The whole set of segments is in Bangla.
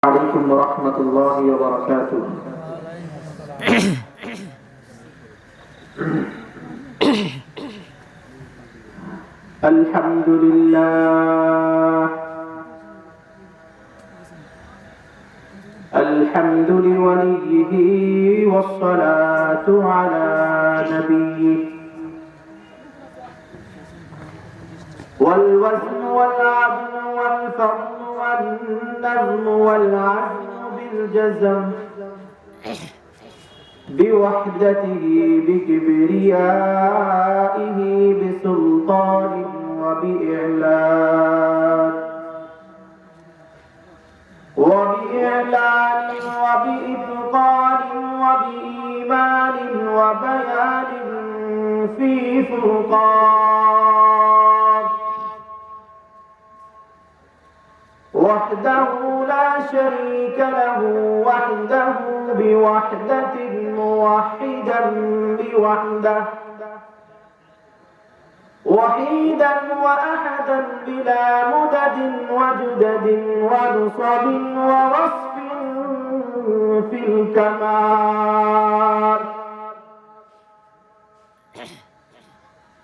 عليكم ورحمة الله وبركاته. الحمد لله الحمد لوليه والصلاة على نبيه والوزن والعدل والفضل والنظم والعزم بالجزم بوحدته بكبريائه بسلطان وبإعلان وبإتقان وبإيمان وبيان في فرقان وحده لا شريك له وحده بوحدة موحدا بوحده وحيدا وأحدا بلا مدد وجدد ونصب ووصف في الكمال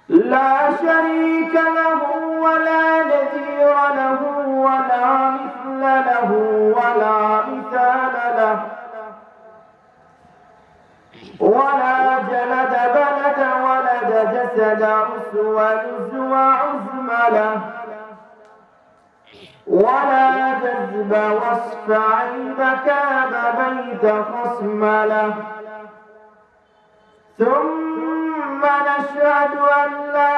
لا شريك له ولا نذير له ولا مثل له ولا مثال له ولا جلد بلد ولد جسد ولز وعزم له ولا جذب وصف عيب كان بيت خصم له ثم نشهد أن لا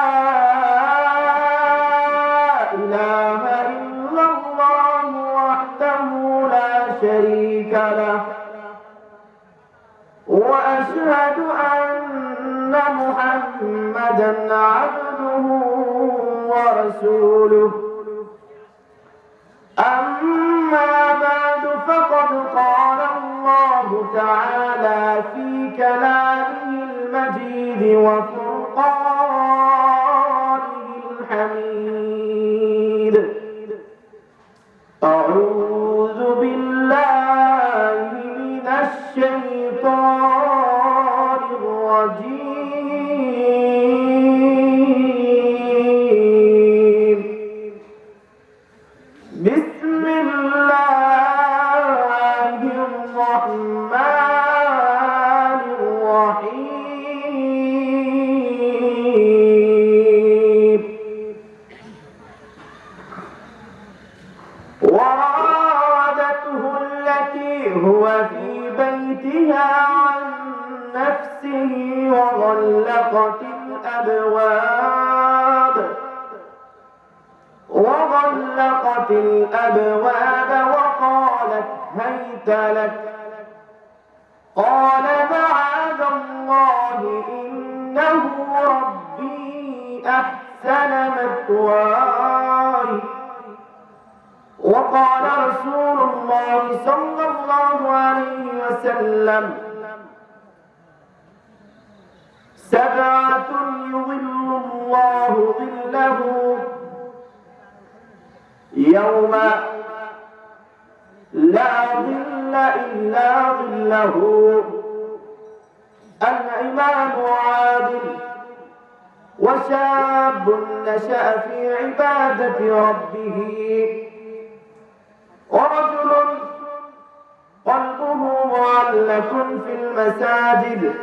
إله إلا الله وحده لا شريك له وأشهد أن محمدا عبده ورسوله أما بعد فقد قال الله تعالى في كلامه المجيد وفرقانه الحميد أعوذ بالله من الشيطان الرجيم بسم الله الرحمن الرحيم وراودته التي هو في بيتها عن نفسه وغلقت الأبواب وقالت هيت لك قال معاذ الله إنه ربي أحسن مثواي وقال رسول الله صلى الله عليه وسلم سبعة يظل الله ظله يوم لا ظل إلا ظله الإمام عادل وشاب نشأ في عبادة ربه ورجل قلبه معلق في المساجد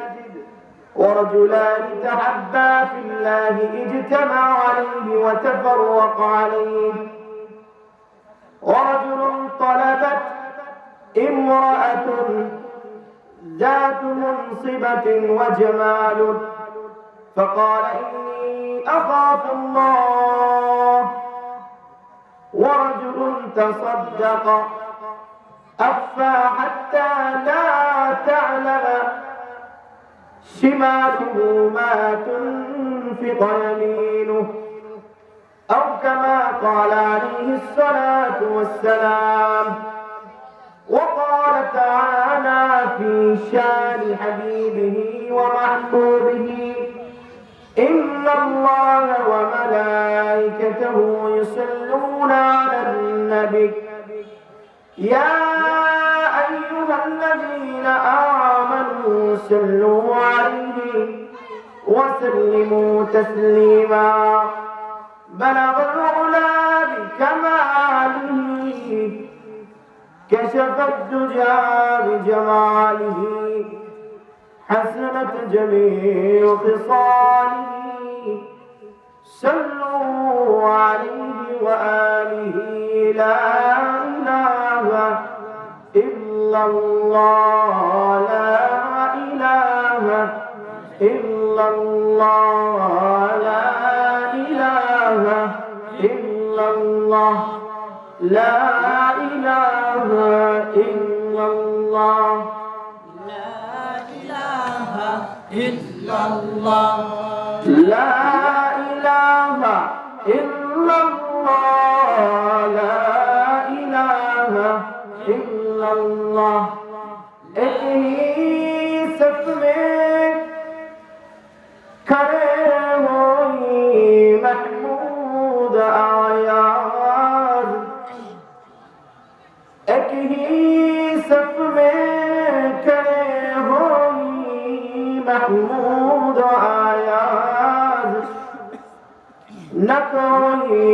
ورجلان تحبا في الله اجتمع عليه وتفرق عليه ورجل طلبت امرأة ذات منصبة وجمال فقال إني أخاف الله ورجل تصدق أخفى حتى لا تعلم شماله ما تنفق يمينه أو كما قال عليه الصلاة والسلام وقال تعالى في شان حبيبه ومحبوبه إن الله وملائكته يصلون على النبي يا أيها الذين آمنوا صلوا عليه وسلموا تسليما بلغ العلا بكماله كشف الدجى بجماله حسنت جميع خصاله صلوا عليه وآله لا إله إلا الله لا إله إلا الله لا إله إلا الله لا إله إلا الله لا إله إلا الله لا إله إلا الله لا إله إلا الله एक ही सफ में खड़े होई महमूद आयाद एक ही सफ में खड़े होई महमूद आयाद न कोई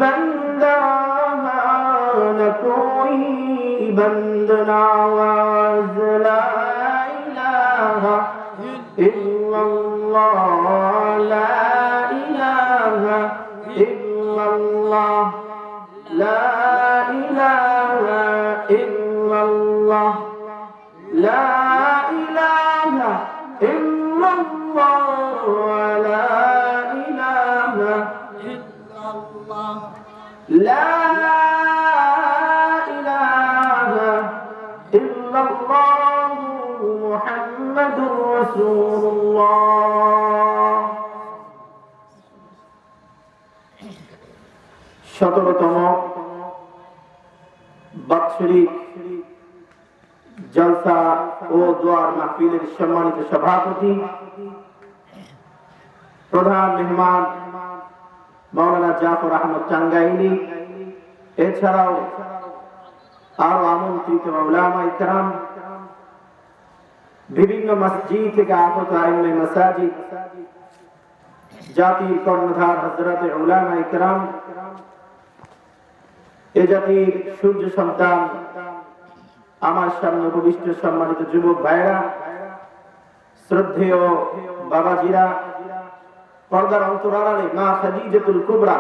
बंदा न कोई बंदनावाज ला इलाहा इल्लल्लाह ला इलाहा इल्लल्लाह ला इलाहा इल्लल्लाह ला इलाहा इल्लल्लाह ला इलाहा इल्लल्लाह لا إله إلا الله محمد رسول الله 17তম বাৎসরিক জলসা ও দোয়ার মাহফিলের সম্মানিত সভাপতি প্রধান মেহমান মাওলানা জাফর আহমদ টাঙ্গাইলি এছাড়াও আরো আমন্ত্রিত উলামায়ে কেরাম বিভিন্ন মসজিদ থেকে আগত আইম্মে মাসাজিদ জাতির কর্ণধার হযরত উলামায়ে কেরাম এ জাতির সূর্য সন্তান আমার সামনে উপবিষ্ট সম্মানিত যুবক ভাইরা শ্রদ্ধেয় বাবাজিরা পর্দার অন্তরালে মা খাদিজাতুল কুবরা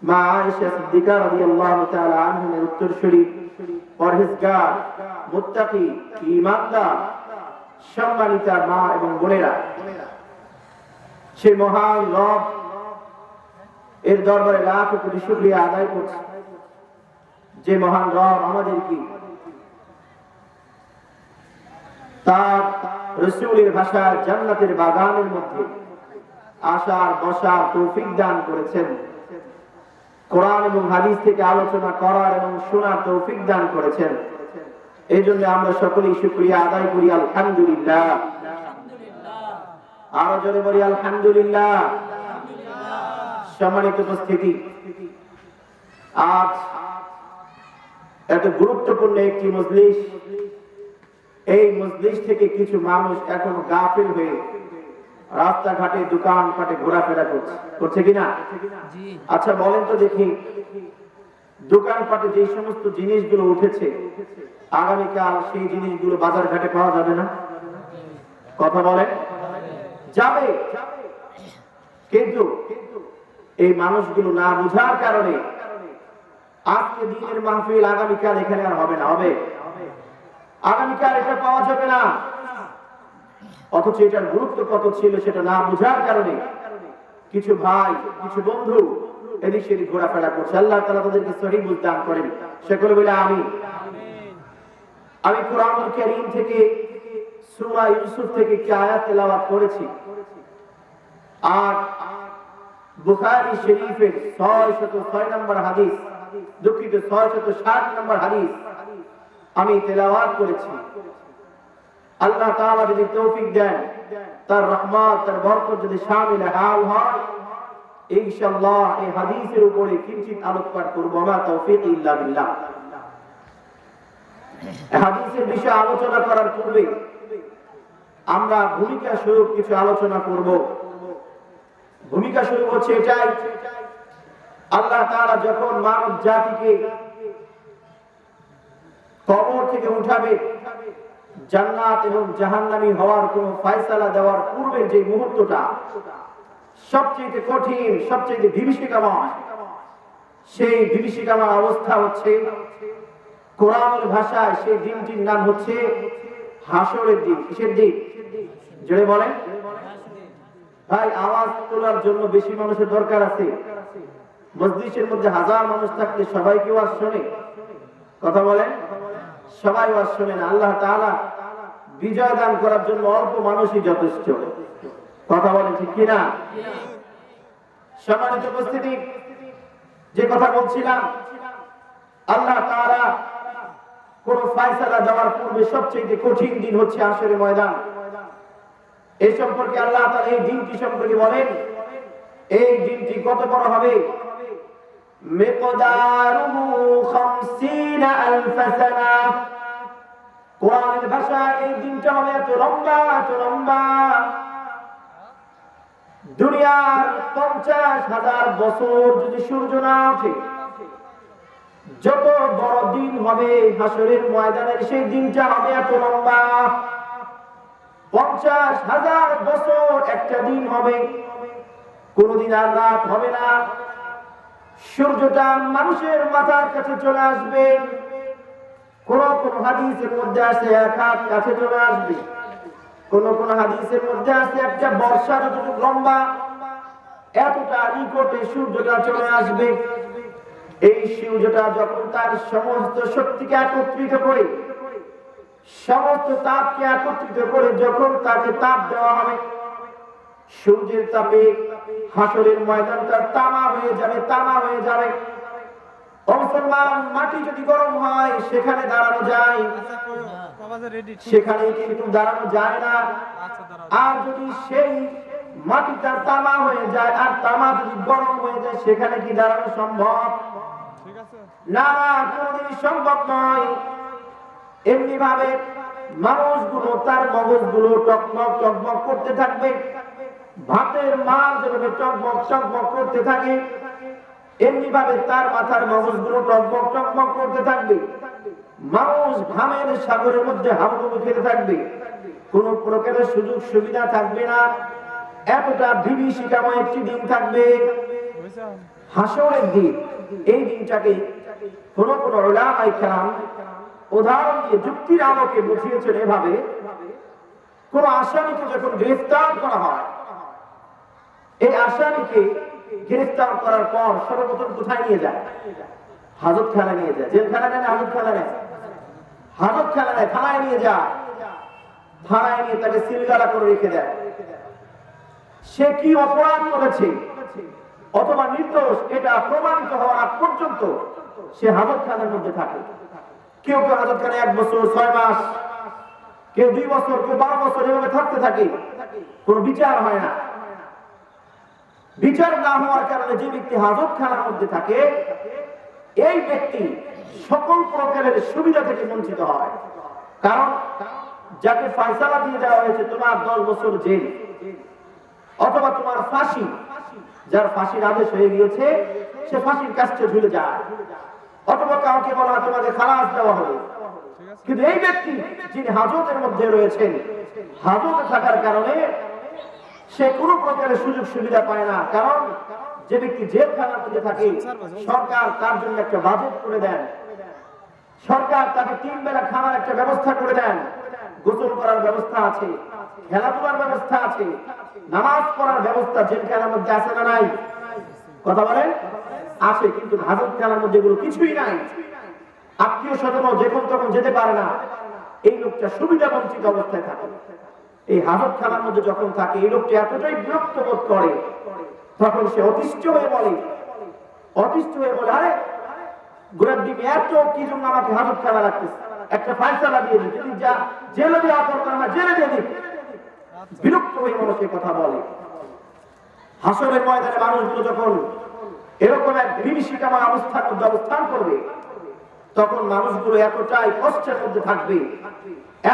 মা আয়েশা সিদ্দিকা রাদিয়াল্লাহু তাআলা আনহার উত্তরসূরি পরহেজগার মুত্তাকি ঈমানদার সম্মানিতা মা এবং বোনেরা সেই মহান রব এর দরবারে লাখ কোটি শুকরিয়া আদায় করছি যে মহান রব আমাদেরকে তার রাসূলের ভাষায় জান্নাতের বাগানের মধ্যে আসার বসার তৌফিক দান করেছেন কোরআন এবং হাদিস থেকে আলোচনা করার এবং শোনার তৌফিক দান করেছেন এই জন্য আমরা সকলেই শুকরিয়া আদায় করি আলহামদুলিল্লাহ আরো জোরে বলি আলহামদুলিল্লাহ সম্মানিত উপস্থিতি আজ এত গুরুত্বপূর্ণ একটি মজলিস এই মজলিস থেকে কিছু মানুষ এখন গাফিল হয়ে রাস্তাঘাটে দোকানপাটে ঘোরাফেরা করছে কিনা আচ্ছা বলেন তো দেখি দোকানপাটে যে সমস্ত জিনিসগুলো উঠেছে আগামীকাল সেই জিনিসগুলো বাজার ঘাটে পাওয়া যাবে না কথা বলেন যাবে কিন্তু এই মানুষগুলো না বুঝার কারণে আজকে দিনের মাহফিল আগামীকাল এখানে আর হবে না হবে আগামীকাল এটা পাওয়া যাবে না অথচ এটার গুরুত্ব কত ছিল সেটা না বুঝার কারণে কিছু ভাই কিছু বন্ধু এদিক সেদিক ঘোরাফেরা করছে আল্লাহ তাআলা তাদেরকে সহিহ বুঝ দান করেন সকলে বলে আমিন আমি কোরআনুল কারীম থেকে সূরা ইউসুফ থেকে কি আয়াত তেলাওয়াত করেছি আর বুখারী শরীফের 606 নম্বর হাদিস দুঃখিত 660 নম্বর হাদিস আমি তেলাওয়াত করেছি আল্লাহ তাআলা যদি তৌফিক দেন তার রহমত তার বরকত যদি শামিল হাল হয় ইনশাআল্লাহ এই হাদিসের উপরে কিঞ্চিত আলোকপাত করব। মা তৌফিক ইল্লা বিল্লাহ। এই হাদিসের বিষয়ে আলোচনা করার পূর্বে আমরা ভূমিকা স্বরূপ কিছু আলোচনা করব। ভূমিকা স্বরূপ হচ্ছে এটাই, আল্লাহ তাআলা যখন মানব জাতিকে কবর থেকে উঠাবে, জান্নাত এবং জাহান্নামী হওয়ার কোন ফয়সালা দেওয়ার পূর্বে যে মুহূর্তটা সবচেয়ে কঠিন, সবচেয়ে বিভীষিকাময়, সেই বিভীষিকাময় অবস্থা হচ্ছে কোরআনের ভাষায় সেই দিনটির নাম হচ্ছে হাসরের দিন। কিসের দিন? জোরে বলেন ভাই। আওয়াজ তোলার জন্য বেশি মানুষের দরকার আছে। মজলিসের মধ্যে হাজার মানুষ থাকলে সবাই কি ওয়াজ শোনে? কথা বলেন, সবাই ওয়াজ শোনে না। আল্লাহ তাআলা বিজয় দান করার জন্য অল্প মানুষই যথেষ্ট। কথা বলেন ঠিক কিনা? সম্মানিত উপস্থিতি, যে কথা বলছিলাম, আল্লাহ তাআলা কোন ফয়সালা দেওয়ার পূর্বে সবচেয়ে কঠিন দিন হচ্ছে হাসরের ময়দান। এই সম্পর্কে আল্লাহ তাআলা এই দিনটি সম্পর্কে বলেন, এই দিনটি কত বড় হবে? মিকদারুহু 50000 সানা। কোরআনের ভাষায় এই দিনটা হবে এত লম্বা, এত লম্বা, দুনিয়ার 50,000 বছর যদি সূর্য না ওঠে, যত বড় দিন হবে হাসরের ময়দানের সেই দিনটা হবে এত লম্বা। 50,000 বছর একটা দিন হবে, কোনদিন আর রাত হবে না। সূর্যটা মানুষের মাথার কাছে চলে আসবে, কোন কোন হাদিসের মধ্যে আছে এক হাত কাছে চলে আসবে, কোন কোন হাদিসের মধ্যে আছে একটা বর্ষা যতটুকু লম্বা এতটা নিকটে সূর্যটা চলে আসবে। এই সূর্যটা যখন তার সমস্ত শক্তিকে একত্রিত করে, সমস্ত তাপকে একত্রিত করে যখন তাকে তাপ দেওয়া হবে, সূর্যের তাপে হাসরের ময়দানটা তামা হয়ে যাবে, তামা হয়ে যাবে। মুসলমান, মাটি যদি গরম হয় সেখানে দাঁড়ানো যায়, সেখানে কিন্তু দাঁড়ানো যায় না। আর যদি সেই মাটিটা তামা হয়ে যায় আর তামা যদি গরম হয়ে যায় সেখানে কি দাঁড়ানো সম্ভব? না, কোনদিনই সম্ভব নয়। এমনি ভাবে মানুষগুলো তার মগজগুলো টকমক টকমক করতে থাকবে, ভাতের মার যেভাবে টকমক টকমক করতে থাকে এমনি ভাবে তার মাথার মগজগুলো টকমক টকমক করতে থাকবে। মানুষ ঘামের সাগরের মধ্যে হাবুডুবু খেতে থাকবে, কোন প্রকারের সুযোগ সুবিধা থাকবে না। এতটা বিভীষিকাময় একটি দিন থাকবে হাসরের দিন। এই দিনটাকে কোন কোন উলামায়ে কেরাম উদাহরণ দিয়ে যুক্তির আলোকে বুঝিয়েছেন এভাবে, কোন আসামিকে যখন গ্রেফতার করা হয়, এই আসামিকে গ্রেফতার করার পর সর্বপ্রথম কোথায় নিয়ে যায়? হাজতখানা নিয়ে যায়। জেলখানা নেয় না হাজতখানা নেয়? হাজতখানা নেয়, থানায় নিয়ে যায়। থানায় নিয়ে তাকে সিলগালা করে রেখে দেয়। সে কি অপরাধ করেছে অথবা নির্দোষ এটা প্রমাণিত হওয়ার আগ পর্যন্ত সে হাজতখানার মধ্যে থাকে। কেউ কেউ হাজতখানায় 1 বছর 6 মাস, কেউ 2 বছর, কেউ 12 বছর এভাবে থাকতে থাকে, কোনো বিচার হয় না। বিচার না হওয়ার কারণে যে ব্যক্তি হাজতখানার মধ্যে থাকে এই ব্যক্তি সকল প্রকারের সুবিধা থেকে বঞ্চিত হয়। কারণ যাকে ফয়সালা দিয়ে দেওয়া হয়েছে তোমার 10 বছর জেল অথবা তোমার ফাঁসি, যার ফাঁসির আদেশ হয়ে গিয়েছে সে ফাঁসির কাছে ঝুলে যায়, অথবা কাউকে বলা তোমাকে খালাস দেওয়া হবে। কিন্তু এই ব্যক্তি যিনি হাজতের মধ্যে রয়েছেন, হাজতে থাকার কারণে সে কোনো প্রকারের সুযোগ সুবিধা পায় না। কারণ যে ব্যক্তি জেলখানার মধ্যে থাকে সরকার তার জন্য একটা বাজেট করে দেন, সরকার তাকে 3 বেলা খাওয়ার একটা ব্যবস্থা করে দেন, গোসল করার ব্যবস্থা আছে, খেলাধুলার ব্যবস্থা আছে, নামাজ পড়ার ব্যবস্থা জেলখানার মধ্যে আছে না নাই? কথা বলেন, আছে। কিন্তু হাজতখানার মধ্যে এগুলো কিছুই নাই। আত্মীয় স্বজন যখন তখন যেতে পারে না, এই লোকটা সুবিধা বঞ্চিত অবস্থায় থাকে। এই হাজতখানার মধ্যে যখন থাকে এই লোকটা এতটাই বিরক্ত বোধ করে, তখন সে অতিষ্ঠ হয়ে বলে, আরে গোলাপ ডিম এত কি জন্য আমাকে হাজতখানা রাখতেছে, একটা ফয়সালা দিয়ে দিই, যদি যা জেলে দিয়ে আপন করা জেলে দিয়ে দিই। বিরক্ত হয়ে মানুষ এই কথা বলে। হাসরের ময়দানে মানুষগুলো যখন এরকম এক বিভীষিকাময় অবস্থার মধ্যে অবস্থান করবে, তখন মানুষগুলো এতটাই কষ্টের মধ্যে থাকবে,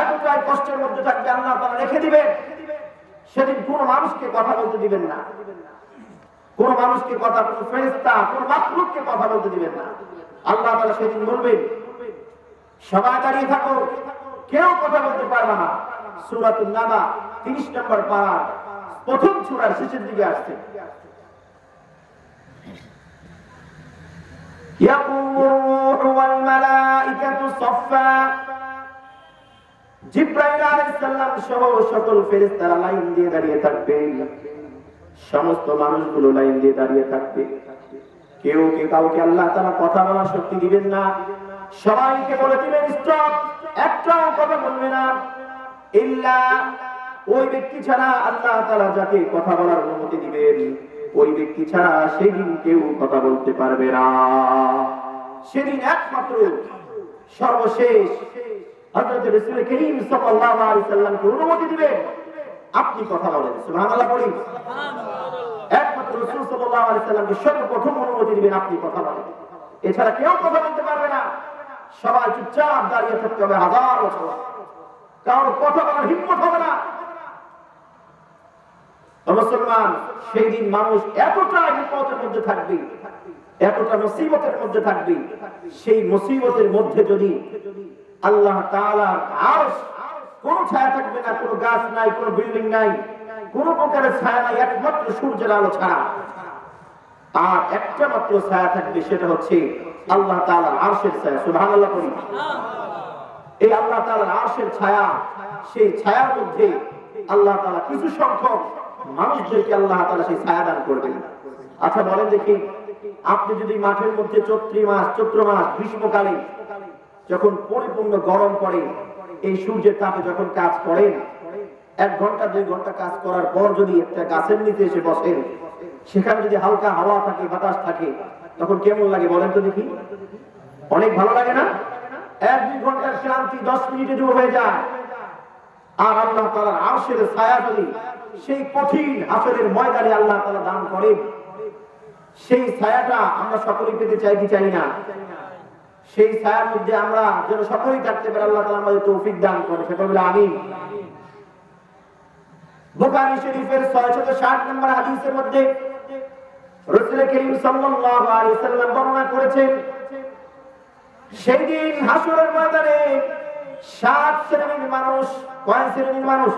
এতটাই কষ্টের মধ্যে থাকবে, আল্লাহ তাআলা রেখে দিবেন। সেদিন কোনো মানুষকে কথা বলতে দিবেন না, কোন মানুষকে কথা, কোন ফেরেশতা, কোন মাখলুককে কথা বলতে দিবেন না। আল্লাহ তাআলা সেদিন বলবেন, সবাই দাঁড়িয়ে থাকো, কেউ কথা বলতে পারবে না। সূরাতুন নাবা 30 নম্বর পারা, প্রথম সূরার শেষের দিকে আসছে। ইয়াকুমু ওয়াল মালাইকাতু সাফফা, জিবরাইল আলাইহিস সালাম সহ সকল ফেরেশতারা লাইন দিয়ে দাঁড়িয়ে থাকবে, সমস্ত মানুষগুলো লাইন দিয়ে দাঁড়িয়ে থাকবে। কেউ কে কাউকে আল্লাহ তাআলা কথা বলার শক্তি দিবেন না, সবাইকে বলে দিবেন স্টপ, একটাও কথা বলবে না, ইল্লা ওই ব্যক্তি ছাড়া, আল্লাহ তাআলা যাকে কথা বলার অনুমতি দিবেন ওই ব্যক্তি ছাড়া সেদিন কেউ কথা বলতে পারবে না। সেদিন একমাত্র সর্বশেষ হযরত রাসূল করিম সাল্লাল্লাহু আলাইহি সাল্লামকে অনুমতি দিবেন, আপনি কথা বলেন। সুবহানাল্লাহ পড়ি। একমাত্র রাসূল সাল্লাল্লাহু আলাইহি সাল্লামকে সর্বপ্রথম অনুমতি দিবেন, আপনি কথা বলেন, এছাড়া কেউ কথা বলতে পারবে না। সবাই চুপচাপ দাঁড়িয়ে থাকতে হবে হাজার বছর, কারণ কথা বলার হিম্মত হবে না। মুসলমান, সেই দিন মানুষ এতটা বিপদের মধ্যে থাকবে, এতটা মুসিবতের মধ্যে থাকবে, সেই মুসিবতের মধ্যে যদি আল্লাহ তাআলার আরশ, কোন ছায়া থাকবে না, কোন গাছ নাই, কোন বিল্ডিং নাই, কোন প্রকারের ছায়া নাই, একমাত্র সূর্যের আলো ছাড়া। আর একটা মাত্র ছায়া থাকবে, সেটা হচ্ছে আল্লাহ তাআলার আরশের ছায়া। সুবহানাল্লাহ পড়ি। এই আল্লাহ তাআলার আরশের ছায়া, সেই ছায়ার মধ্যে আল্লাহ তাআলা কিছু সংখ্যক মানুষদেরকে আল্লাহ তাআলা সেই ছায়া দান করবেন। আচ্ছা বলেন দেখি, আপনি যদি মাঠের মধ্যে চৈত্র মাস গ্রীষ্মকালে যখন পরিপূর্ণ গরম পড়ে, এই সূর্যের তাপে যখন কাজ করেন, 1 ঘন্টা 2 ঘন্টা কাজ করার পর যদি একটা গাছের নিচে এসে বসেন, সেখানে যদি হালকা হাওয়া থাকে, বাতাস থাকে, তখন কেমন লাগে বলেন তো দেখি? অনেক ভালো লাগে না? 1-2 ঘন্টার শান্তি 10 মিনিটে দূর হয়ে যায়। আর আল্লাহ তাআলার আরশের ছায়া যদি সেই কঠিন হাসরের ময়দানে আল্লাহ তাআলা দান করেন, সেই ছায়াটা আমরা সকলেই পেতে চাই কি চাই না? সেই ছায়ার মধ্যে আমরা যেন সকলেই থাকতে পারি, আল্লাহ তাআলা আমাদের তৌফিক দান করে, সেটা বলে আমিন। বুখারী শরীফের 660 নম্বর হাদিসের মধ্যে রাসূল করিম সাল্লাল্লাহু আলাইহি সাল্লাম বর্ণনা করেছেন, সেই দিন হাসরের ময়দানে 7 শ্রেণীর মানুষ, কয় শ্রেণীর মানুষ?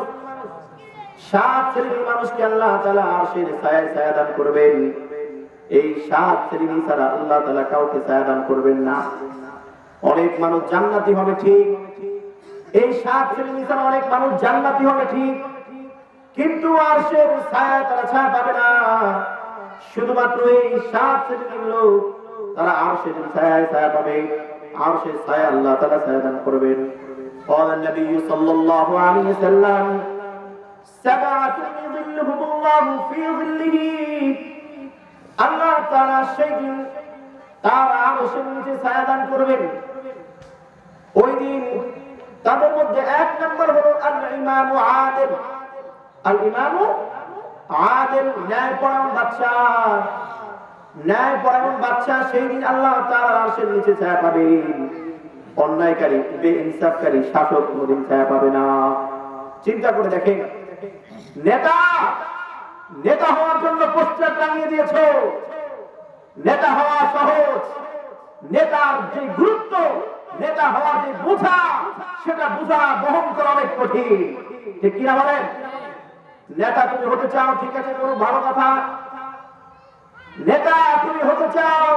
7 শ্রেণীর মানুষকে আল্লাহ তাআলা আরশের ছায়ায় ছায়া দান করবেন। এই 7 শ্রেণী ছাড়া আল্লাহ তাআলা কাউকে ছায়া দান করবেন না। অনেক মানুষ জান্নাতি হবে ঠিক, এই 7 শ্রেণী ছাড়া অনেক মানুষ জান্নাতি হবে ঠিক, কিন্তু আরশের ছায়া তারা ছায়া পাবে না। শুধুমাত্র এই 7 শ্রেণীর লোক তারা আরশের ছায়ায় ছায়া পাবে, আরশের ছায়া আল্লাহ তাআলা ছায়া দান করবেন। قال النبي صلى الله عليه وسلم 7 يظلهم الله في ظله, আল্লাহ তাআলা সেই দিন তার আরশের নিচে ছায়া দান করবেন। ওই দিন তাদের মধ্যে 1 নম্বর হলো আল ইমামু আদিল। আল ইমামু আদিল, ন্যায়পরায়ণ বাদশা। ন্যায়পরায়ণ বাদশা সেই দিন আল্লাহ তাআলার আরশের নিচে ছায়া পাবেন। অন্যায়কারী, বেইনসাফকারী শাসক কোনদিন ছায়া পাবে না। চিন্তা করে দেখেন, নেতা হওয়ার জন্য পোস্টার টাঙিয়ে দিয়েছো, নেতা হওয়া সহজ, নেতার যে গুরুত্ব, নেতা হওয়া যে বোঝা, সেটা বোঝা বহন করা অনেক কঠিন, ঠিক কিনা বলেন? নেতা তুমি হতে চাও, ঠিক আছে, কোনো ভালো কথা, নেতা তুমি হতে চাও,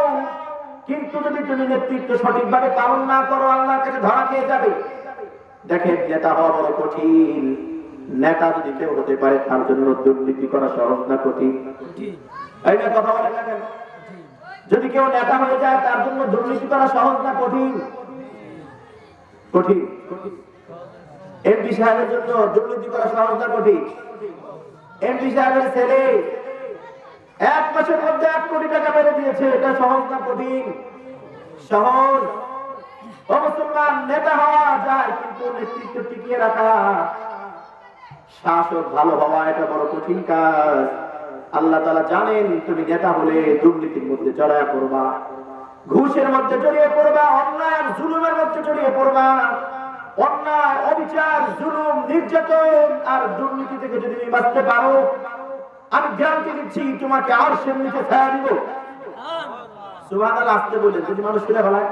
কিন্তু যদি তুমি নেতৃত্ব সঠিকভাবে পালন না করো, আল্লাহর কাছে ধরা খেয়ে যাবে। দেখেন, নেতা হওয়া বড় কঠিন। নেতা যদি কেউ হতে পারে, তার জন্য দুর্নীতি করা সহজ না কঠিন? এই না কথা বলেন না কেন? যদি কেউ নেতা হয়ে যায়, তার জন্য দুর্নীতি করা সহজ না কঠিন? কঠিন। এমপি সাহেবের জন্য দুর্নীতি করা সহজ না কঠিন? এমপি সাহেবের ছেলে 1 মাসের মধ্যে 1 কোটি টাকা মেরে দিয়েছে, এটা সহজ না কঠিন? সহজ। মুসলমান, নেতা হওয়া যায়, কিন্তু নেতৃত্ব টিকিয়ে রাখা, শাসক ভালো হওয়া, এটা বড় কঠিন কাজ। আল্লাহ তাআলা জানেন তুমি নেতা হলে দুর্নীতির মধ্যে জড়ায়া পড়বা, ঘুষের মধ্যে জড়িয়ে পড়বা, অন্যায় আর জুলুমের মধ্যে জড়িয়ে পড়বা। অন্যায়, অবিচার, জুলুম, নির্যাতন আর দুর্নীতি থেকে যদি তুমি বাঁচতে পারো, আমি গ্যারান্টি দিচ্ছি তোমাকে আরশের নিচে ছায়া দিব। সুবহানাল্লাহ আসতে বলে যদি মানুষ শুনে ফেলায়,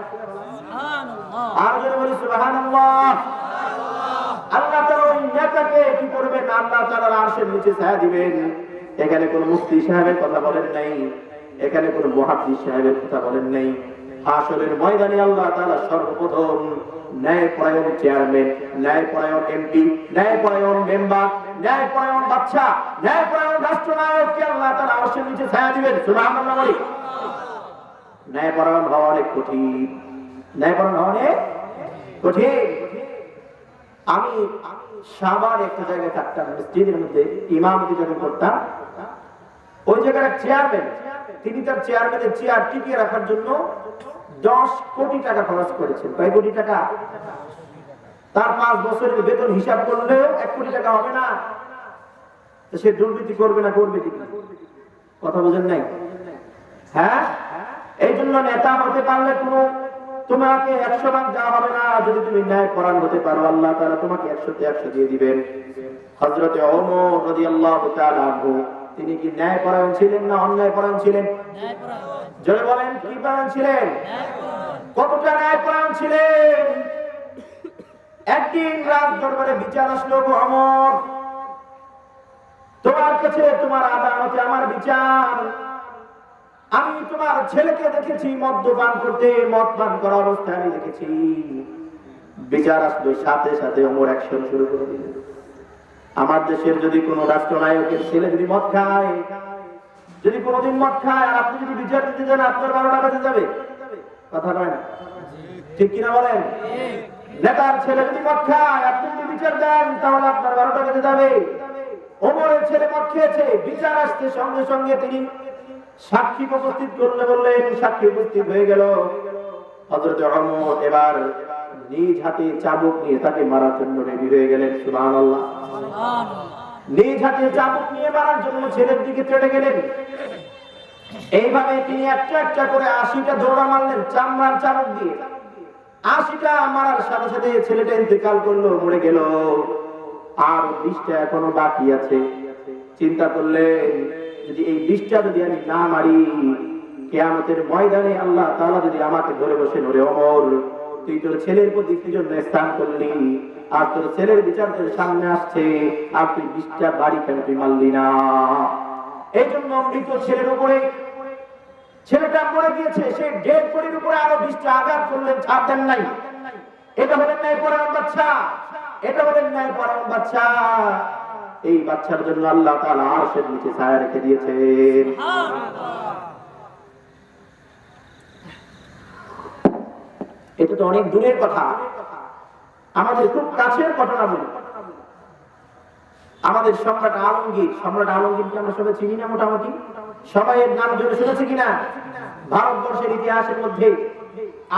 আর যদি বলি সুবহানাল্লাহ, আল্লাহ তাআলা ওই নেতাকে কি করবেন? আল্লাহ তাআলা আরশের নিচে ছায়া দিবেন। এখানে কোন মুফতি সাহেবের কথা বলেন নাই, এখানে কোন মুহাদ্দিস সাহেবের কথা বলেন নাই। হাসরের ময়দানে আল্লাহ তাআলা সর্বপ্রথম ন্যায়পরায়ণ চেয়ারম্যান, ন্যায়পরায়ণ এমপি, ন্যায়পরায়ণ মেম্বার, ন্যায়পরায়ণ বাদশা, ন্যায়পরায়ণ রাষ্ট্রনায়ককে আল্লাহ তাআলা আরশের নিচে ছায়া দিবেন। সুবহানাল্লাহ বলি। ন্যায়পরায়ণ হওয়া অনেক কঠিন, ন্যায়পরায়ণ হওয়া অনেক কঠিন। আমি সাবার একটা জায়গায় থাকতাম, মসজিদের মধ্যে ইমামতি যখন করতাম, ওই জায়গার চেয়ারম্যান, তিনি তার চেয়ারম্যানের চেয়ার টিকিয়ে রাখার জন্য 10 কোটি টাকা খরচ করেছেন। কয় কোটি টাকা? তার 5 বছরের বেতন হিসাব করলেও 1 কোটি টাকা হবে না। তো সে দুর্নীতি করবে না, করবে কি? কথা বোঝেন নাই? হ্যাঁ, এই জন্য নেতা হতে পারলে কোনো তোমাকে 100 ভাগ দেওয়া হবে না। যদি তুমি ন্যায়পরায়ণ হতে পারো, আল্লাহ তাআলা তোমাকে 100তে 100 দিয়ে দিবেন। হযরতে ওমর রাদিয়াল্লাহু তাআলা আনহু, তিনি কি ন্যায়পরায়ণ ছিলেন না অন্যায়পরায়ণ ছিলেন? জোরে বলেন, কি পরায়ণ ছিলেন? কতটা ন্যায়পরায়ণ ছিলেন? একদিন রাত দরবারে বিচার আসলো, গো ওমর, তোমার কাছে, তোমার আদালতে আমার বিচার। আমি তোমার ছেলেকে দেখেছি মদ্যপান করতে, মদ পান করা অবস্থায় আমি দেখেছি। বিচার আসলো, সাথে সাথে ওমর অ্যাকশন শুরু করে দিলেন। আমার দেশের যদি কোনো রাষ্ট্রনায়কের ছেলে যদি মদ খায়, যদি কোনোদিন মদ খায়, আর আপনি যদি বিচার দিতে যান, আপনার 12টা বেজে যাবে। কথা কয় না? ঠিক কিনা বলেন? নেতার ছেলে যদি মদ খায়, আপনি যদি বিচার দেন, তাহলে আপনার 12টা বেজে যাবে। ওমরের ছেলে মদ খেয়েছে, বিচার আসতে সঙ্গে সঙ্গে তিনি সাক্ষী উপস্থিত করলে বললেন, সাক্ষী উপস্থিত হয়ে গেল। হযরত ওমর এবার নিজ হাতে চাবুক নিয়ে তাকে মারার জন্য রেডি হয়ে গেলেন। সুবহানাল্লাহ। নিজ হাতে চাবুক নিয়ে মারার জন্য ছেলের দিকে চলে গেলেন। এইভাবে তিনি একটা একটা করে 80টা দৌড়া মারলেন চামড়ার চাবুক দিয়ে। 80টা মারার সাথে সাথে ছেলেটা ইন্তেকাল করলো, মরে গেল। আর 20টা এখনো বাকি আছে। চিন্তা করলেন, যদি এই 20টা যদি আমি না মারি, কিয়ামতের ময়দানে আল্লাহ তাআলা যদি আমাকে ধরে বসে, ওরে ওমর, তুই তোর ছেলের প্রতি কি জন্য স্থান করলি? আর তোর ছেলের বিচার তোর সামনে আসছে, আর তুই 20টা বাড়ি কেন তুই মারলি না? এই জন্য মৃত ছেলের উপরে, ছেলেটা মরে গিয়েছে, সেই ডেড বডির উপরে আরো 20টা আঘাত করলেন, ছাড় দেন নাই। এটা হলেন ন্যায়পরায়ণ বাদশা, এটা হলেন ন্যায়পরায়ণ বাদশা। এই বাচ্চার জন্য আল্লাহ তাআলা আরশের নিচে ছায়া রেখে দিয়েছেন। এটা তো অনেক দূরের কথা, আমাদের খুব কাছের ঘটনা বলি। আমাদের সম্রাট আলমগীর, সম্রাট আলমগীরকে আমরা সবাই চিনি না? মোটামুটি সবাই এর নাম জন্য শুনেছি কিনা? ভারতবর্ষের ইতিহাসের মধ্যে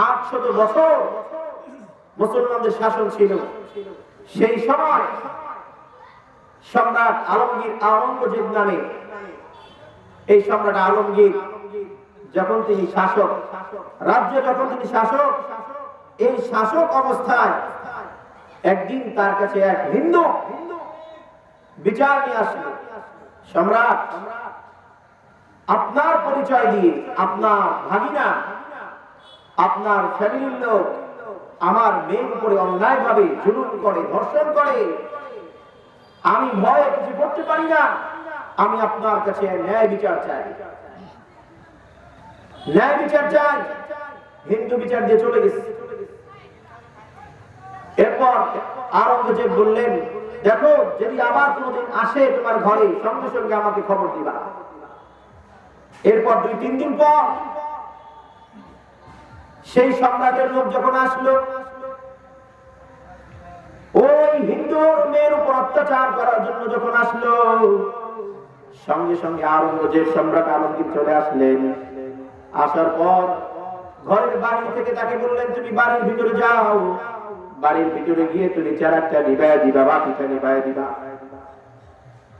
800 বছর মুসলমানদের শাসন ছিল। সেই সময় সম্রাট আলমগীর, আওরঙ্গজেব নামে এই সম্রাট আলমগীর যখন তিনি শাসক, রাজ্য যখন তিনি শাসক, এই শাসক অবস্থায় একদিন তার কাছে এক হিন্দু বিচার নিয়ে আসলো। সম্রাট, আপনার পরিচয় দিয়ে আপনার ভাগিনা, আপনার ফ্যামিলির লোক আমার মেয়ের উপরে অন্যায় ভাবে জুলুম করে, ধর্ষণ করে, আমি ভয়ে কিছু করতে পারি না, আমি আপনার কাছে ন্যায় বিচার চাই, ন্যায় বিচার চাই। হিন্দু বিচার দিয়ে চলে গেছে। এরপর আওরঙ্গজেব বললেন, দেখো, যদি আবার কোনোদিন আসে তোমার ঘরে, সঙ্গে সঙ্গে আমাকে খবর দিবা। এরপর 2-3 দিন পর সেই সম্রাটের লোক যখন আসলো, ওই হিন্দুর মেয়ের উপর অত্যাচার করার জন্য যখন আসলো, সঙ্গে সঙ্গে আওরঙ্গজেব সম্রাট আলমগীর চলে আসলেন। আসার পর ঘরের বাইরে থেকে তাকে বললেন, তুমি বাড়ির ভিতরে যাও, বাড়ির ভিতরে গিয়ে তুমি চারাকটা নিভায়া দিবা, বাতিটা নিভায়া দিবা।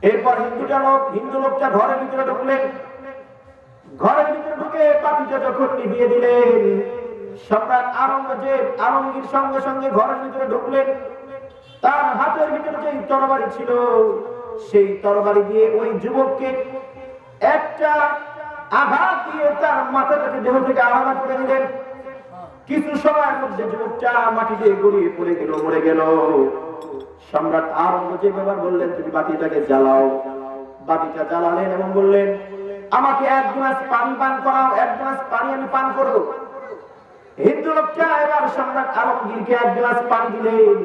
এরপর হিন্দু লোকটা ঘরের ভিতরে ঢুকলেন। ঘরের ভিতরে ঢুকে বাতিটা যখন নিভিয়ে দিলেন, সম্রাট আওরঙ্গজেব আলমগীর সঙ্গে সঙ্গে ঘরের ভিতরে ঢুকলেন। তার হাতের ভিতরে যে তরবারি ছিল, সেই তরবারি দিয়ে ওই যুবককে একটা আঘাত দিয়ে তার মাথাটাকে দেহ থেকে আলাদা করে দিলেন। কিছু সময়ের মধ্যে যুবকটা মাটি দিয়ে গড়িয়ে পড়ে গেল, মরে গেল। সম্রাট আওরঙ্গজেব এবার বললেন, তুমি বাতিটাকে জ্বালাও। বাতিটা জ্বালালেন এবং বললেন, আমাকে এক গ্লাস পানি পান করাও, এক গ্লাস পানি আমি পান করব। হিন্দু লোকটা এবার সম্রাট আলমগীরকে এক গ্লাস পানি দিলেন।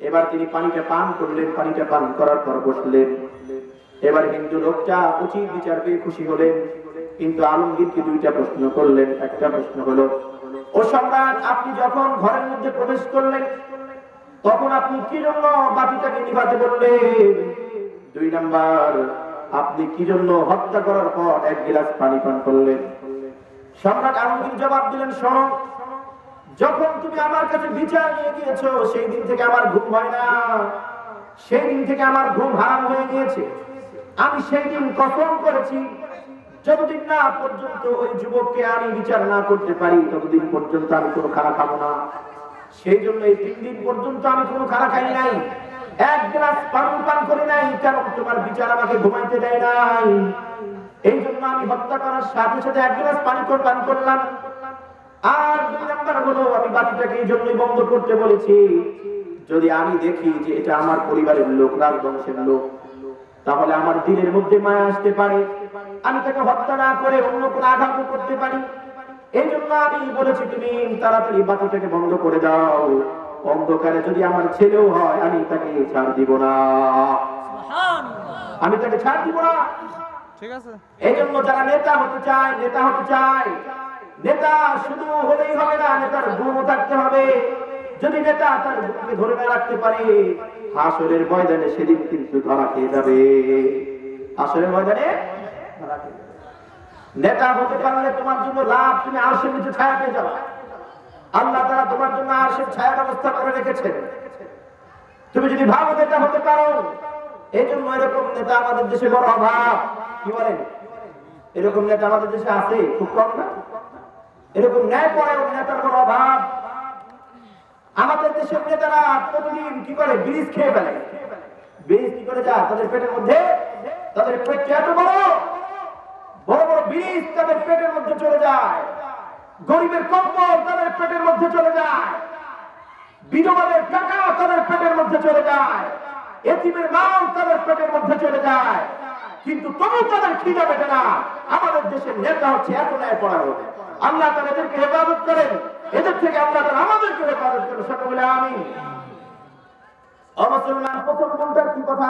এবার তিনি পানিটা পান করলেন। পানিটা পান করার পর বসলেন। এবার হিন্দু লোকটা উচিত বিচার পেয়ে খুশি হলেন, কিন্তু আলমগীরকে দুইটা প্রশ্ন করলেন। একটা প্রশ্ন হলো, ও সম্রাট, আপনি যখন ঘরের মধ্যে প্রবেশ করলেন তখন আপনি কি জন্য বাতিটাকে নিভাতে বললেন? 2 নাম্বার, আপনি কি জন্য হত্যা করার পর এক গ্লাস পানি পান করলেন? সম্রাট আলমগীর জবাব দিলেন, শোনো, যখন তুমি আমার কাছে বিচার নিয়ে গিয়েছো সেই দিন থেকে আমার ঘুম হয় না, সেই দিন থেকে আমার ঘুম হারাম হয়ে গিয়েছে। আমি সেই দিন কসম করেছি, যতদিন না পর্যন্ত ওই যুবককে আমি বিচার না করতে পারি ততদিন পর্যন্ত আমি কোনো খানা খাবো না। সেই জন্য এই 3 দিন পর্যন্ত আমি কোনো খানা খাই নাই, এক গ্লাস পানি পান করি নাই, কারণ তোমার বিচার আমাকে ঘুমাইতে দেয় নাই। এই জন্য আমি হত্যা করার সাথে সাথে এক গ্লাস পানি পান করলাম। আর 2 নাম্বার হলো, আমি বাতিটাকে এই জন্যই বন্ধ করতে বলেছি, যদি আমি দেখি যে এটা আমার পরিবারের লোক, রাজবংশের লোক, তাহলে আমার দিলের মধ্যে মায়া আসতে পারে, আমি তাকে হত্যা না করে অন্য কোনো আঘাত করতে পারি। এই জন্য আমি বলেছি তুমি তাড়াতাড়ি বাতিটাকে বন্ধ করে দাও। অন্ধকারে যদি আমার ছেলেও হয় আমি তাকে ছাড় দিব না, আমি তাকে ছাড় দিব না। ঠিক আছে। এই জন্য যারা নেতা হতে চায়, নেতা শুধু হলেই হবে না, নেতার গুণও থাকতে হবে। যদি নেতা তার গুণকে ধরে না রাখতে পারে, হাসরের ময়দানে সেদিন কিন্তু ধরা খেয়ে যাবে। হাসরের ময়দানে ধরা খেয়ে যাবে। নেতা হতে পারলে তোমার জন্য লাভ, তুমি আরশের নিচে ছায়া পেয়ে যাবে। আল্লাহ তাআলা তোমার জন্য আরশের ছায়া ব্যবস্থা করে রেখেছেন, তুমি যদি ভালো নেতা হতে পারো। এই জন্য এরকম নেতা আমাদের দেশে বড় অভাব। কি বলেন? এরকম নেতা আমাদের দেশে আছে খুব কম না? এরকম ন্যায়পরায়ণ নেতার বড় অভাব। আমাদের দেশের নেতারা প্রতিদিন কি করে? ব্রিজ খেয়ে ফেলে। ব্রিজ কি করে যায় তাদের পেটের মধ্যে? তাদের পেট এত বড় বড় বড় ব্রিজ তাদের পেটের মধ্যে চলে যায়। গরিবের কম্বল তাদের পেটের মধ্যে চলে যায়, বিধবাদের টাকা তাদের পেটের মধ্যে চলে যায়, এতিমের মাল তাদের পেটের মধ্যে চলে যায়, কিন্তু তবু তাদের খিদা মেটে না। আমাদের দেশের নেতা হচ্ছে এত ন্যায়পরায়ণ। আল্লাহ তাআলা এদেরকে হেফাজত করেন, এদের থেকে আল্লাহ তাআলা আমাদেরকে হেফাজত করেন। সকলে আমিন। মুসলমান, প্রথম মনটার কি কথা?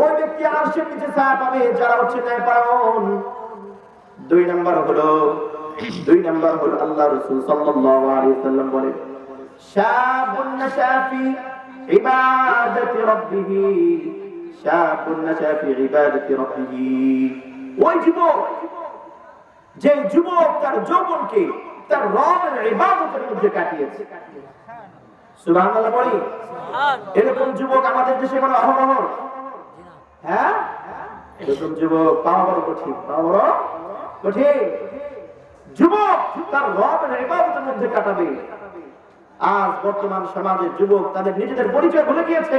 ওই ব্যক্তি আরশের নিচে ছায়া পাবে যারা হচ্ছে ন্যায়পরায়ণ। 2 নাম্বার হলো আল্লাহ রাসূল সাল্লাল্লাহু আলাইহি ওয়াসাল্লাম বলেন, শাবুন নাশা ফি ইবাদাতি রাব্বিহ, শাবুন নাশা ফি ইবাদাতি রাব্বিহ। ওই যুবক, যে যুবক তার যৌবনকে তার রবের ইবাদতের মধ্যে কাটিয়েছে। সুবহানাল্লাহ বলি। এরকম যুবক আমাদের দেশে কোনো অহরহ? হ্যাঁ, এরকম যুবক পাওয়া বড় কঠিন, যুবক তার রবের ইবাদতের মধ্যে কাটাবে। আজ বর্তমান সমাজের যুবক তাদের নিজেদের পরিচয় ভুলে গিয়েছে।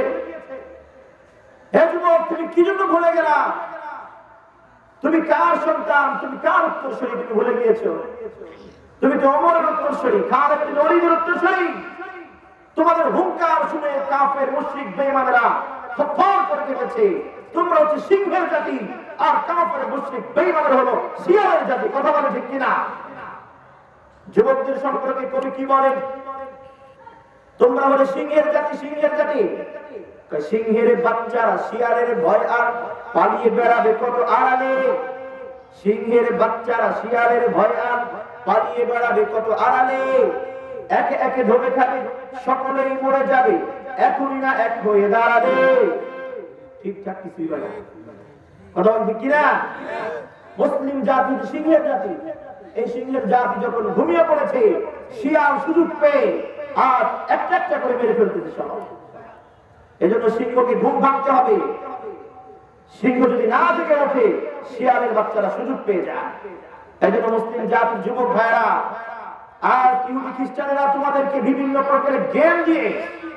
হে যুবক, তুমি কি জন্য ভুলে গেলা? তুমি কার সন্তান, তুমি কার উত্তরসূরি তুমি ভুলে গিয়েছো? তুমি তো ওমরের উত্তরসূরি, খালিদ বিন ওলীদের উত্তরসূরি। তোমাদের হুঙ্কার শুনে কাফের মুশরিক বেঈমানেরা থরথর করে কেঁপেছে। তোমরা হচ্ছে সিংহের জাতি, আর কাফের মুশরিক বেঈমানেরা হলো শিয়ালের জাতি। কথা বলে ঠিক কিনা? যুবকদের সম্পর্কে কবি কি বলেন? তোমরা হলে সিংহের জাতি, সিংহের জাতি। সিংহের বাচ্চারা শিয়ালের ভয় আর পালিয়ে বেড়াবে কত আড়ালে। সিংহের বাচ্চারা শিয়ালের ভয় আর পালিয়ে বেড়াবে কত আড়ালে। একে একে ধরে খাবে, সকলেই মরে যাবে, এখনই না এক হয়ে দাঁড়াবে। ঠিকঠাক কিছুই বলে কথা বলছি কিনা? মুসলিম জাতি সিংহের জাতি। এই সিংহের জাতি যখন ঘুমিয়ে পড়েছে, শিয়াল সুযোগ পেয়ে আর একটা একটা করে মেরে ফেলতেছে সব। এই জন্য সিংহকে ঘুম ভাঙতে হবে। সিংহ যদি না জেগে ওঠে শিয়ালের বাচ্চারা সুযোগ পেয়ে যায়। এই জন্য মুসলিম জাতির যুবক ভাইরা আর ইহুদি খ্রিস্টানেরা তোমাদেরকে বিভিন্ন প্রকারের গেম দিয়ে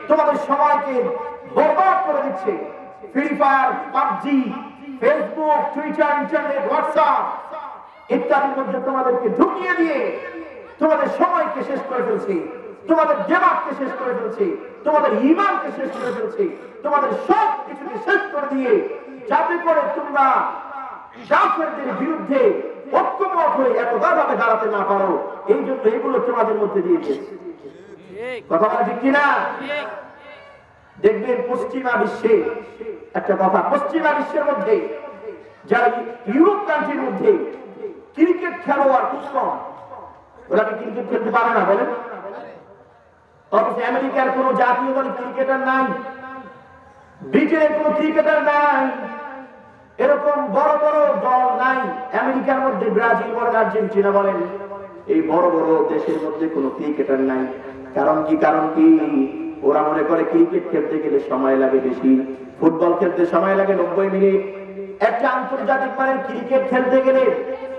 তোমাদের সময়কে বরবাদ করে দিচ্ছে। Free fire, PUBG, Facebook, Twitter, internet, WhatsApp ইত্যাদির মধ্যে তোমাদেরকে ঢুকিয়ে দিয়ে তোমাদের সময়কে শেষ করে ফেলছে, তোমাদের দিমাগকে শেষ করে ফেলছে, তোমাদের ঈমানকে শেষ করে ফেলছে, তোমাদের সব কিছুকে শেষ করে দিয়ে যাতে করে তোমরা কাফেরদের বিরুদ্ধে ঐক্যমত হয়ে একতাভাবে দাঁড়াতে না পারো, এই জন্য এগুলো তোমাদের মধ্যে দিয়ে দিয়েছে। কথা বলা ঠিক কিনা? দেখবেন পশ্চিমা বিশ্বে একটা কথা, পশ্চিমা বিশ্বের মধ্যে যারা ইউরোপ কান্ট্রির মধ্যে ক্রিকেট খেলোয়াড় খুব কম, ওরা কি ক্রিকেট খেলতে পারে না বলেন? অথচ আমেরিকার কোন জাতীয় দল ক্রিকেটার নাই, ব্রিটেনের কোন ক্রিকেটার নাই, এরকম বড় বড় দল নাই। আমেরিকার মধ্যে ব্রাজিল বলেন, আর্জেন্টিনা বলেন, এই বড় বড় দেশের মধ্যে কোনো ক্রিকেটার নাই। কারণ কি? কারণ কি? ওরা মনে করে ক্রিকেট খেলতে গেলে সময় লাগে বেশি, ফুটবল খেলতে সময় লাগে 90 মিনিট, একটা আন্তর্জাতিক মানের ক্রিকেট খেলতে গেলে,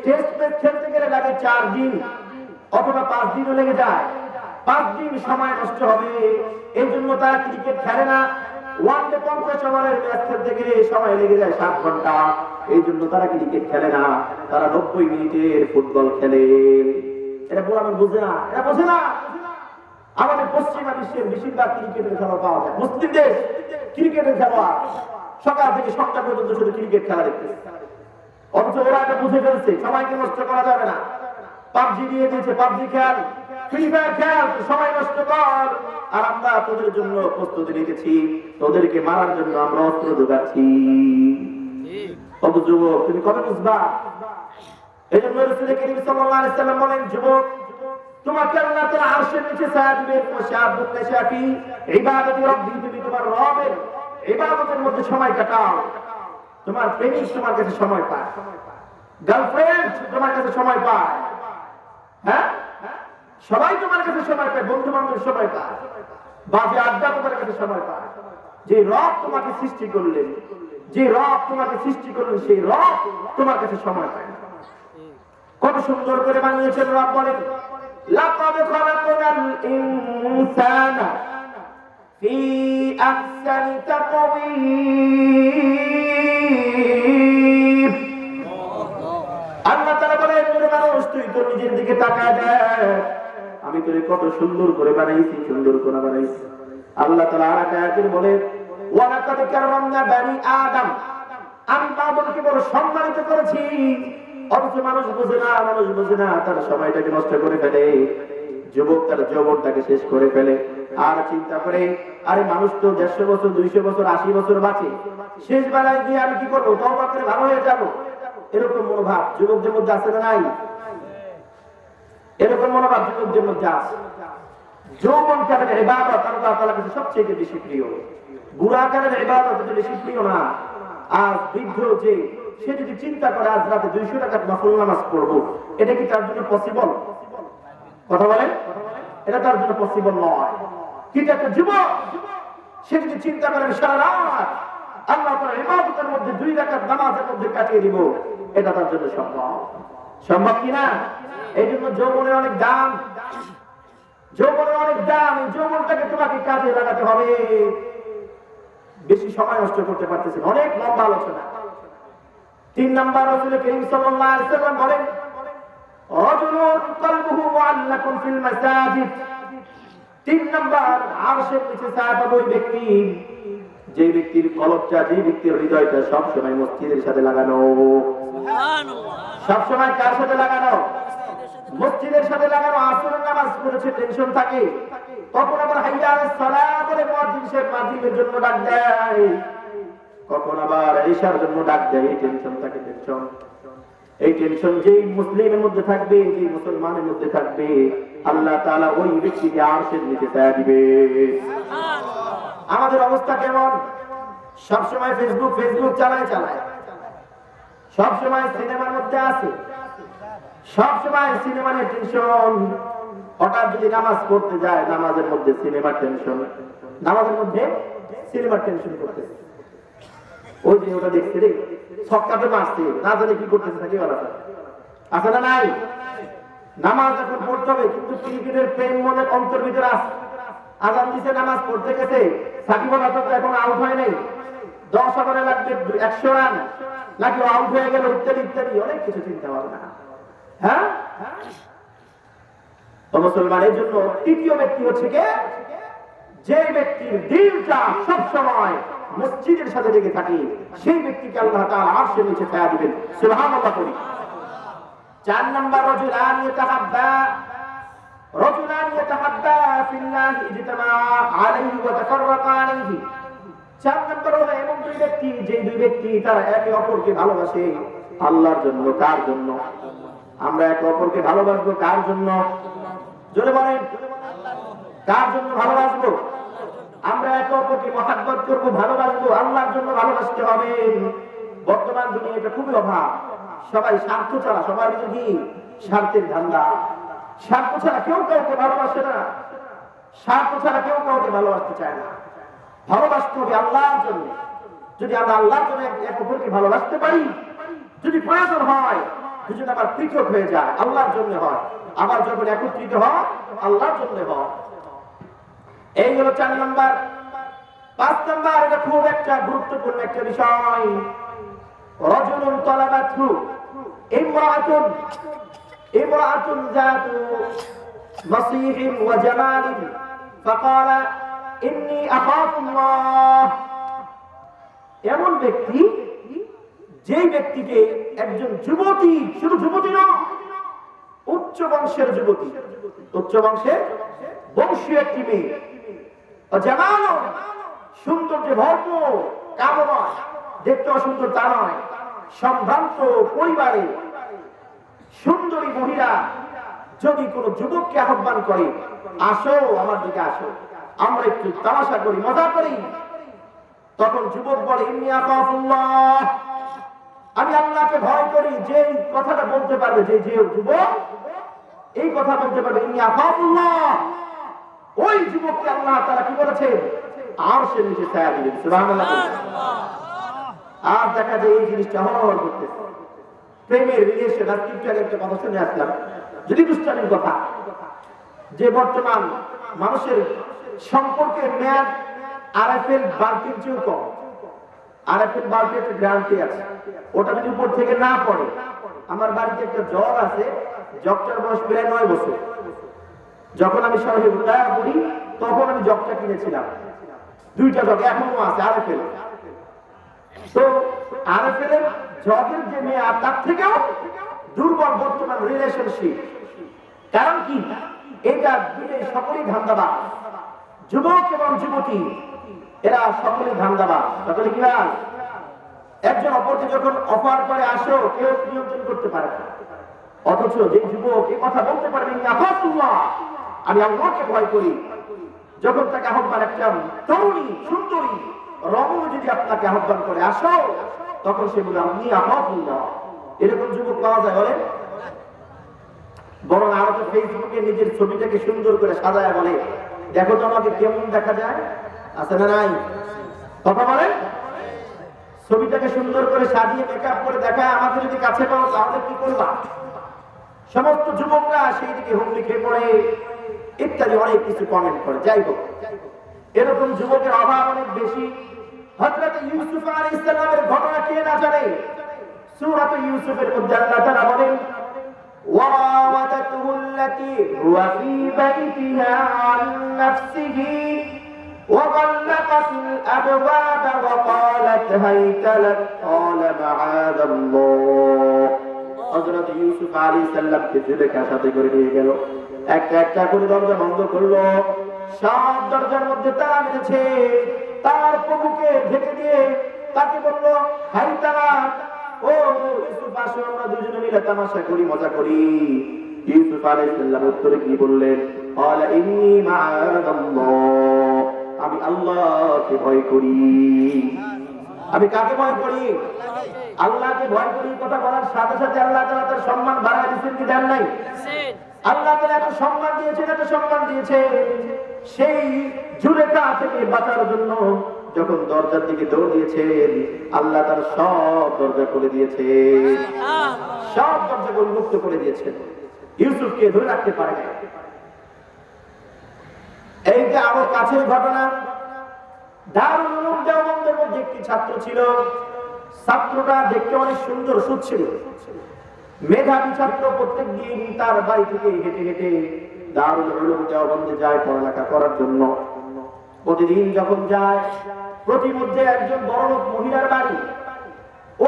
টেস্ট ম্যাচ খেলতে গেলে লাগে 4 দিন অথবা 5 দিনও লেগে যায়। 5 দিন সময় নষ্ট হবে, এই জন্য তারা ক্রিকেট খেলে না। ওয়ানডে 50 ওভারের ম্যাচ খেলতে গেলে সময় লেগে যায় 7 ঘন্টা, এই জন্য তারা ক্রিকেট খেলে না, তারা 90 মিনিটের ফুটবল খেলে। এটা বলা বুঝে না, এটা বোঝে না। আমাদের পশ্চিমা বিশ্বের বেশিরভাগ ক্রিকেটের খেলা পাওয়া যায়, মুসলিম দেশ ক্রিকেটের খেলা সকাল থেকে সন্ধ্যা পর্যন্ত শুধু ক্রিকেট খেলা দেখতেছে। অথচ ওরা এটা বুঝে ফেলছে সময়কে নষ্ট করা যাবে না। পাবজি দিয়ে দিয়েছে, পাবজি খেল, ফ্রি ফায়ার খেল, সময় নষ্ট কর। আর আমরা তোদের জন্য প্রস্তুতি নিতেছি, তোদেরকে মারার জন্য আমরা অস্ত্র যোগাচ্ছি। যুবক তুমি কবে বুঝবা? এই জন্য রাসূল কারীম সাল্লাল্লাহু আলাইহি ওয়াসাল্লাম বলেন, যুবক তোমাকে আল্লাহ তাআলা আরশের নিচে ছায়া দিবে, মুশাআবুন নাশাফি ইবাদাতি রাব্বি, তুমি তোমার রবের ইবাদতের মধ্যে সময় কাটাও। তোমার প্রেমিক তোমার কাছে সময় পায়, গার্লফ্রেন্ড তোমার কাছে সময় পায়, হ্যাঁ সবাই তোমার কাছে সময় পায়, বন্ধু বান্ধব সময় পায়, বাজে আড্ডা তোমার কাছে সময় পায়। যে রব তোমাকে সৃষ্টি করলেন, যে রব তোমাকে সৃষ্টি করলেন, সেই রব তোমার কাছে সময় পায় না। কত সুন্দর করে বানিয়েছেন রব, বলেন লাকাদ খালাকনাল ইনসানা ফি আহসানি তাকওয়িম। আল্লাহ তাআলা বলেন, ওরে মানুষ তুই তো নিজের দিকে তাকায় দেখ, আমি তোরে কত সুন্দর করে বানাইছি, সুন্দর করে বানাইছি। আল্লাহ তাআলা আর একটা আয়াতে বলেন, ওয়া লাকাদ কাররামনা বানি আদম, আমি বান্দরকে বড় সম্মানিত করেছি। অথচ মানুষ বোঝে না, মানুষ বোঝে না, তার সময়টাকে নষ্ট করে ফেলে, যুবক তার যৌবনটাকে শেষ করে ফেলে। আর চিন্তা করে, আরে মানুষ তো 150 বছর, 200 বছর, 80 বছর বাঁচে, শেষ বেলায় গিয়ে আমি কি করবো, তওবা করে ভালো হয়ে যাবো, এরকম মনোভাব যুবকদের মধ্যে আছে না নাই? এরকম মনোভাব যুবকদের মধ্যে আছে। যৌবন কালের ইবাদত আল্লাহ তাআলার কাছে সবচেয়ে বেশি প্রিয়, বুড়া কালের ইবাদত বেশি প্রিয় না। আর বৃদ্ধ যে সে যদি চিন্তা করে আজ রাতে 200 টাকার নফল নামাজ পড়বো, এটা কি তার জন্য পসিবল? কথা বলেন, এটা তার জন্য পসিবল নয়। কিন্তু একটা যুবক সে যদি চিন্তা করে সারা রাত আল্লাহ তাআলার ইবাদতের মধ্যে 2 রাকাত নামাজের মধ্যে কাটিয়ে দিব, এটা তার জন্য সম্ভব। সম্ভব কিনা? এই জন্য যৌবনের অনেক দাম, যৌবনের অনেক দাম। এই যৌবনটাকে তোমাকে কাজে লাগাতে হবে। বেশি সময় নষ্ট করতে পারতেছেন, অনেক লম্বা আলোচনা। 3 নাম্বার রাসূল কারীম সাল্লাল্লাহু আলাইহি ওয়াসাল্লাম বলেন, রাজুলুন কলবুহু মুআল্লাকুন ফিল মাসাজিদ। 3 নাম্বার আরশের নিচে ছায়া পাবে ওই ব্যক্তি, যে ব্যক্তির কলবটা, যে ব্যক্তির হৃদয়টা সব সময় মসজিদের সাথে লাগানো। সুবহানাল্লাহ। সব সময় কার সাথে লাগানো? মসজিদের সাথে লাগানো। আসরের নামাজ পড়েছে, টেনশন থাকে, কখন আবার হাইয়া আলাস সালাহ বলে মুয়াজ্জিন সাহেব মাগরিবের জন্য ডাক দেয়, কখন আবার ইশার জন্য ডাক দেয়, এই টেনশন থাকে, টেনশন। এই টেনশন যেই মুসলিমের মধ্যে থাকবে, যেই মুসলমানের মধ্যে থাকবে, আল্লাহ তাআলা ওই ব্যক্তিকে আরশের নিচে ছায়া দিবে। সুবহানাল্লাহ। আমাদের অবস্থা কেমন? সব সময় ফেসবুক চালায়, সব সময় সিনেমার মধ্যে আছে, সব সময় সিনেমা নিয়ে টেনশন। হঠাৎ যদি নামাজ পড়তে যায়, নামাজের মধ্যে সিনেমার টেনশন, নামাজের মধ্যে সিনেমার টেনশন করতেছে। ওই যে ওটা দেখছে রে ছক্কাতে মারছে, না জানে কি করতেছে নাকি বলা আছে না নাই? নামাজ এখন পড়তে হবে, কিন্তু ক্রিকেটের প্রেম মনে অন্তর ভিতরে আছে। আজান দিছে, নামাজ পড়তে গেছে, সাকিব আল হাসান এখন আউট হয় নাই, 10 ওভারে লাগবে 100 রান, নাকি আউট হয়ে গেল, ইত্যাদি ইত্যাদি অনেক কিছু চিন্তা ভাবনা। হ্যাঁ, তো মুসলমানের জন্য তৃতীয় ব্যক্তি হচ্ছে কে? যে ব্যক্তির দিলটা সবসময় মসজিদের সাথে লেগে থাকে, সেই ব্যক্তিকে আল্লাহ তাআলা আরশের নিচে ছায়া দিবেন। সুবহানাল্লাহ করি। 4 নম্বর রজুলান ইয়াতাহাব্বা ফিল্লাহি ইজতামা আলাইহি ওয়া তাফাররাকা আলাইহি। 4 নম্বর হলো এমন দুই ব্যক্তি, যে দুই ব্যক্তি তারা একে অপরকে ভালোবাসে আল্লাহর জন্য। কার জন্য? আমরা একে অপরকে ভালোবাসবো কার জন্য? জোরে বলেন, কার জন্য ভালোবাসবো? আমরা একে অপরকে মহাব্বত করবো, ভালোবাসবো আল্লাহর জন্য ভালোবাসতে হবে। বর্তমান দুনিয়াটা খুবই অভাব, সবাই স্বার্থ ছাড়া, সবাই যদি স্বার্থের ধান্দা, স্বার্থ ছাড়া কেউ কাউকে ভালোবাসে না, স্বার্থ ছাড়া কেউ কাউকে ভালোবাসতে চায় না। ভালোবাসতে হবে আল্লাহর জন্য। যদি আমরা আল্লাহর জন্য এক অপরকে ভালোবাসতে পারি, যদি প্রয়োজন হয় দুজন আবার পৃথক হয়ে যায়, আল্লাহর জন্য হয়, আবার যখন একত্রিত হয় আল্লাহর জন্য হয়। এই হলো 4 নম্বর। 5 নম্বর, এটা খুব একটা গুরুত্বপূর্ণ একটা বিষয়। রাজুলুন তালাবাতহু ইমরাআতুন যাতু মাসিহিন ওয়া জামালিন ফাকালা ইন্নী আখাফুল্লাহ। এমন ব্যক্তি, যে ব্যক্তিকে একজন যুবতী, শুধু যুবতী নয়, উচ্চ বংশের যুবতী, উচ্চ বংশের বংশীয় একটি মেয়ে, জামালুন সৌন্দর্যে ভরপুর, কালো নয়, দেখতে অসুন্দর তা নয়, সম্ভ্রান্ত পরিবারে সুন্দরী মহিলা যদি কোনো যুবককে আহ্বান করে, আসো আমার দিকে আসো, আমরা একটু তামাশা করি, মজা করি, তখন যুবক বলে ইন্নী আখাফুল্লাহ, আমি আল্লাহকে ভয় করি। যে কথাটা বলতে পারবে, যে যুবক এই কথা বলতে পারবে ইন্নী আখাফুল্লাহ, ওই যুবককে আল্লাহ তাআলা কি বলেছে? আরশের নিচে ছায়া দিবেন। সুবহানাল্লাহ। আর দেখা যায় এই জিনিসটা হওয়ার করতেছে, প্রেমের রিলেশন। আর কিন্তু একটা কথা শুনে আসলাম, যদি দুষ্টামির কথা, যে বর্তমান মানুষের সম্পর্কের মেয়াদ আরএফএল বাল্বের চেয়েও কম। আরএফএল বাল্বের একটা গ্যারান্টি আছে, ওটা যদি উপর থেকে না পড়ে। আমার বাড়িতে একটা জগ আছে, জগটার বয়স প্রায় 9 বছর। যখন আমি শহরে উঠায় পড়ি, তখন আমি জগটা কিনেছিলাম, 2টা জগ এখনো আছে আরএফএল। তো আরএফএল এর জগের যে মেয়াদ, তার থেকেও দুর্বল বর্তমান রিলেশনশিপ। কারণ কি? এটা সকলেই ধান্দাবাজ, যুবক এবং যুবতী এরা সকলেই ধান্দাবাজ। সকলে কি হয়? একজন অপরকে যখন অফার করে আসো, কেউ নিয়ন্ত্রণ করতে পারে না। অথচ যে যুবক এই কথা বলতে পারবে আমি আল্লাহকে ভয় করি, যখন তাকে আহ্বান, একটা তরুণী সুন্দরী রমণী যদি আপনাকে আহ্বান করে আসো, তখন সে বলে আমি আখাফুল্লাহ। এরকম যুবক পাওয়া যায় বলে? বরং আরো তো ফেসবুকে নিজের ছবিটাকে সুন্দর করে সাজায় বলে, দেখো তো আমাকে কেমন দেখা যায়। আছে না নাই? কথা বলেন। ছবিটাকে সুন্দর করে সাজিয়ে মেকআপ করে দেখায়, আমাকে যদি কাছে পাও তাহলে কি করবা? সমস্ত যুবকরা সেই দিকে হুমড়ি খেয়ে পড়ে, ইত্যাদি অনেক কিছু কমেন্ট করে। যাই হোক, এরকম যুবকের অভাব অনেক বেশি। হযরত ইউসুফ আলাইহিস সালামের ঘটনা কে না জানে? সূরা ইউসুফের মধ্যে আল্লাহ তাআলা বলেন, وراودته التي هو في بيتها عن نفسه وغلقت الأبواب وقالت هيت لك قال معاذ الله। হযরত ইউসুফ আলাইহিস সালামকে জুলেখার সাথে করে নিয়ে গেল, একটা একটা করে দরজা বন্ধ করলো, সব দরজার মধ্যে তালা মেরেছে, তার প্রভুকে ঢেকে দিয়ে তাকে বলল, হাইত লাক, ও ইউসুফ আসো, আমরা দুজনে মিলে তামাশা করি, মজা করি। ইউসুফ আলাইহিস সালাম উত্তরে কি বললেন? ক্বালা ইন্নী মা'আল্লাহ, আমি আল্লাহকে ভয় করি। আমি কাকে ভয় করি? আল্লাহকে ভয় করি। কথা বলার সাথে সাথে আল্লাহ তাআলা তার সম্মান বাড়ায় দিয়েছেন কি দেন নাই? আল্লাহ তাআলা এত সম্মান দিয়েছেন, এত সম্মান দিয়েছেন, সেই জুলেখা থেকে বাঁচার জন্য যখন দরজার দিকে দৌড় দিয়েছেন, আল্লাহ তার সব দরজা খুলে দিয়েছে, সব দরজা উন্মুক্ত করে দিয়েছেন। ইউসুফকে ধরে রাখতে পারে না। এই যে আরো কাছের ঘটনা, দারুল উলুম দেওবন্দের মধ্যে একটি ছাত্র ছিল। ছাত্রটা দেখতে অনেক সুন্দর, সুছিল, মেধাবী ছাত্র। প্রত্যেক দিন তার বাড়ি থেকে হেঁটে হেঁটে দারুল উলুম দেওবন্দে যায় পড়ালেখা করার জন্য। প্রতিদিন যখন যায়, প্রতিমধ্যে একজন বড়লোক মহিলার বাড়ি।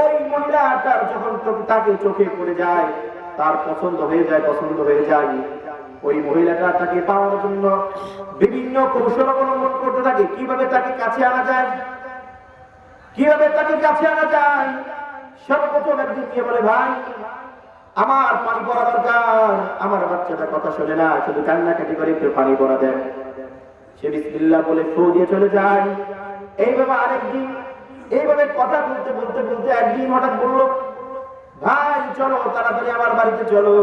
ওই মহিলাটার যখন তাকে চোখে পড়ে যায়, তার পছন্দ হয়ে যায়। ওই মহিলাটা তাকে পাওয়ার জন্য বিভিন্ন কৌশল অবলম্বন করতে থাকে, কিভাবে তাকে কাছে আনা যায়। সর্বপ্রথম একদিন গিয়ে বলে, ভাই আমার পানি পড়া দরকার, আমার বাচ্চাটা কথা শোনে না, শুধু কান্নাকাটি করে, একটু পানি পড়া দেন। সে বিসমিল্লাহ বলে ফু দিয়ে চলে যায়। এইভাবে আরেকদিন এইভাবে কথা বলতে বলতে বলতে একদিন হঠাৎ বলল, ভাই চলো তাড়াতাড়ি আমার বাড়িতে চলো,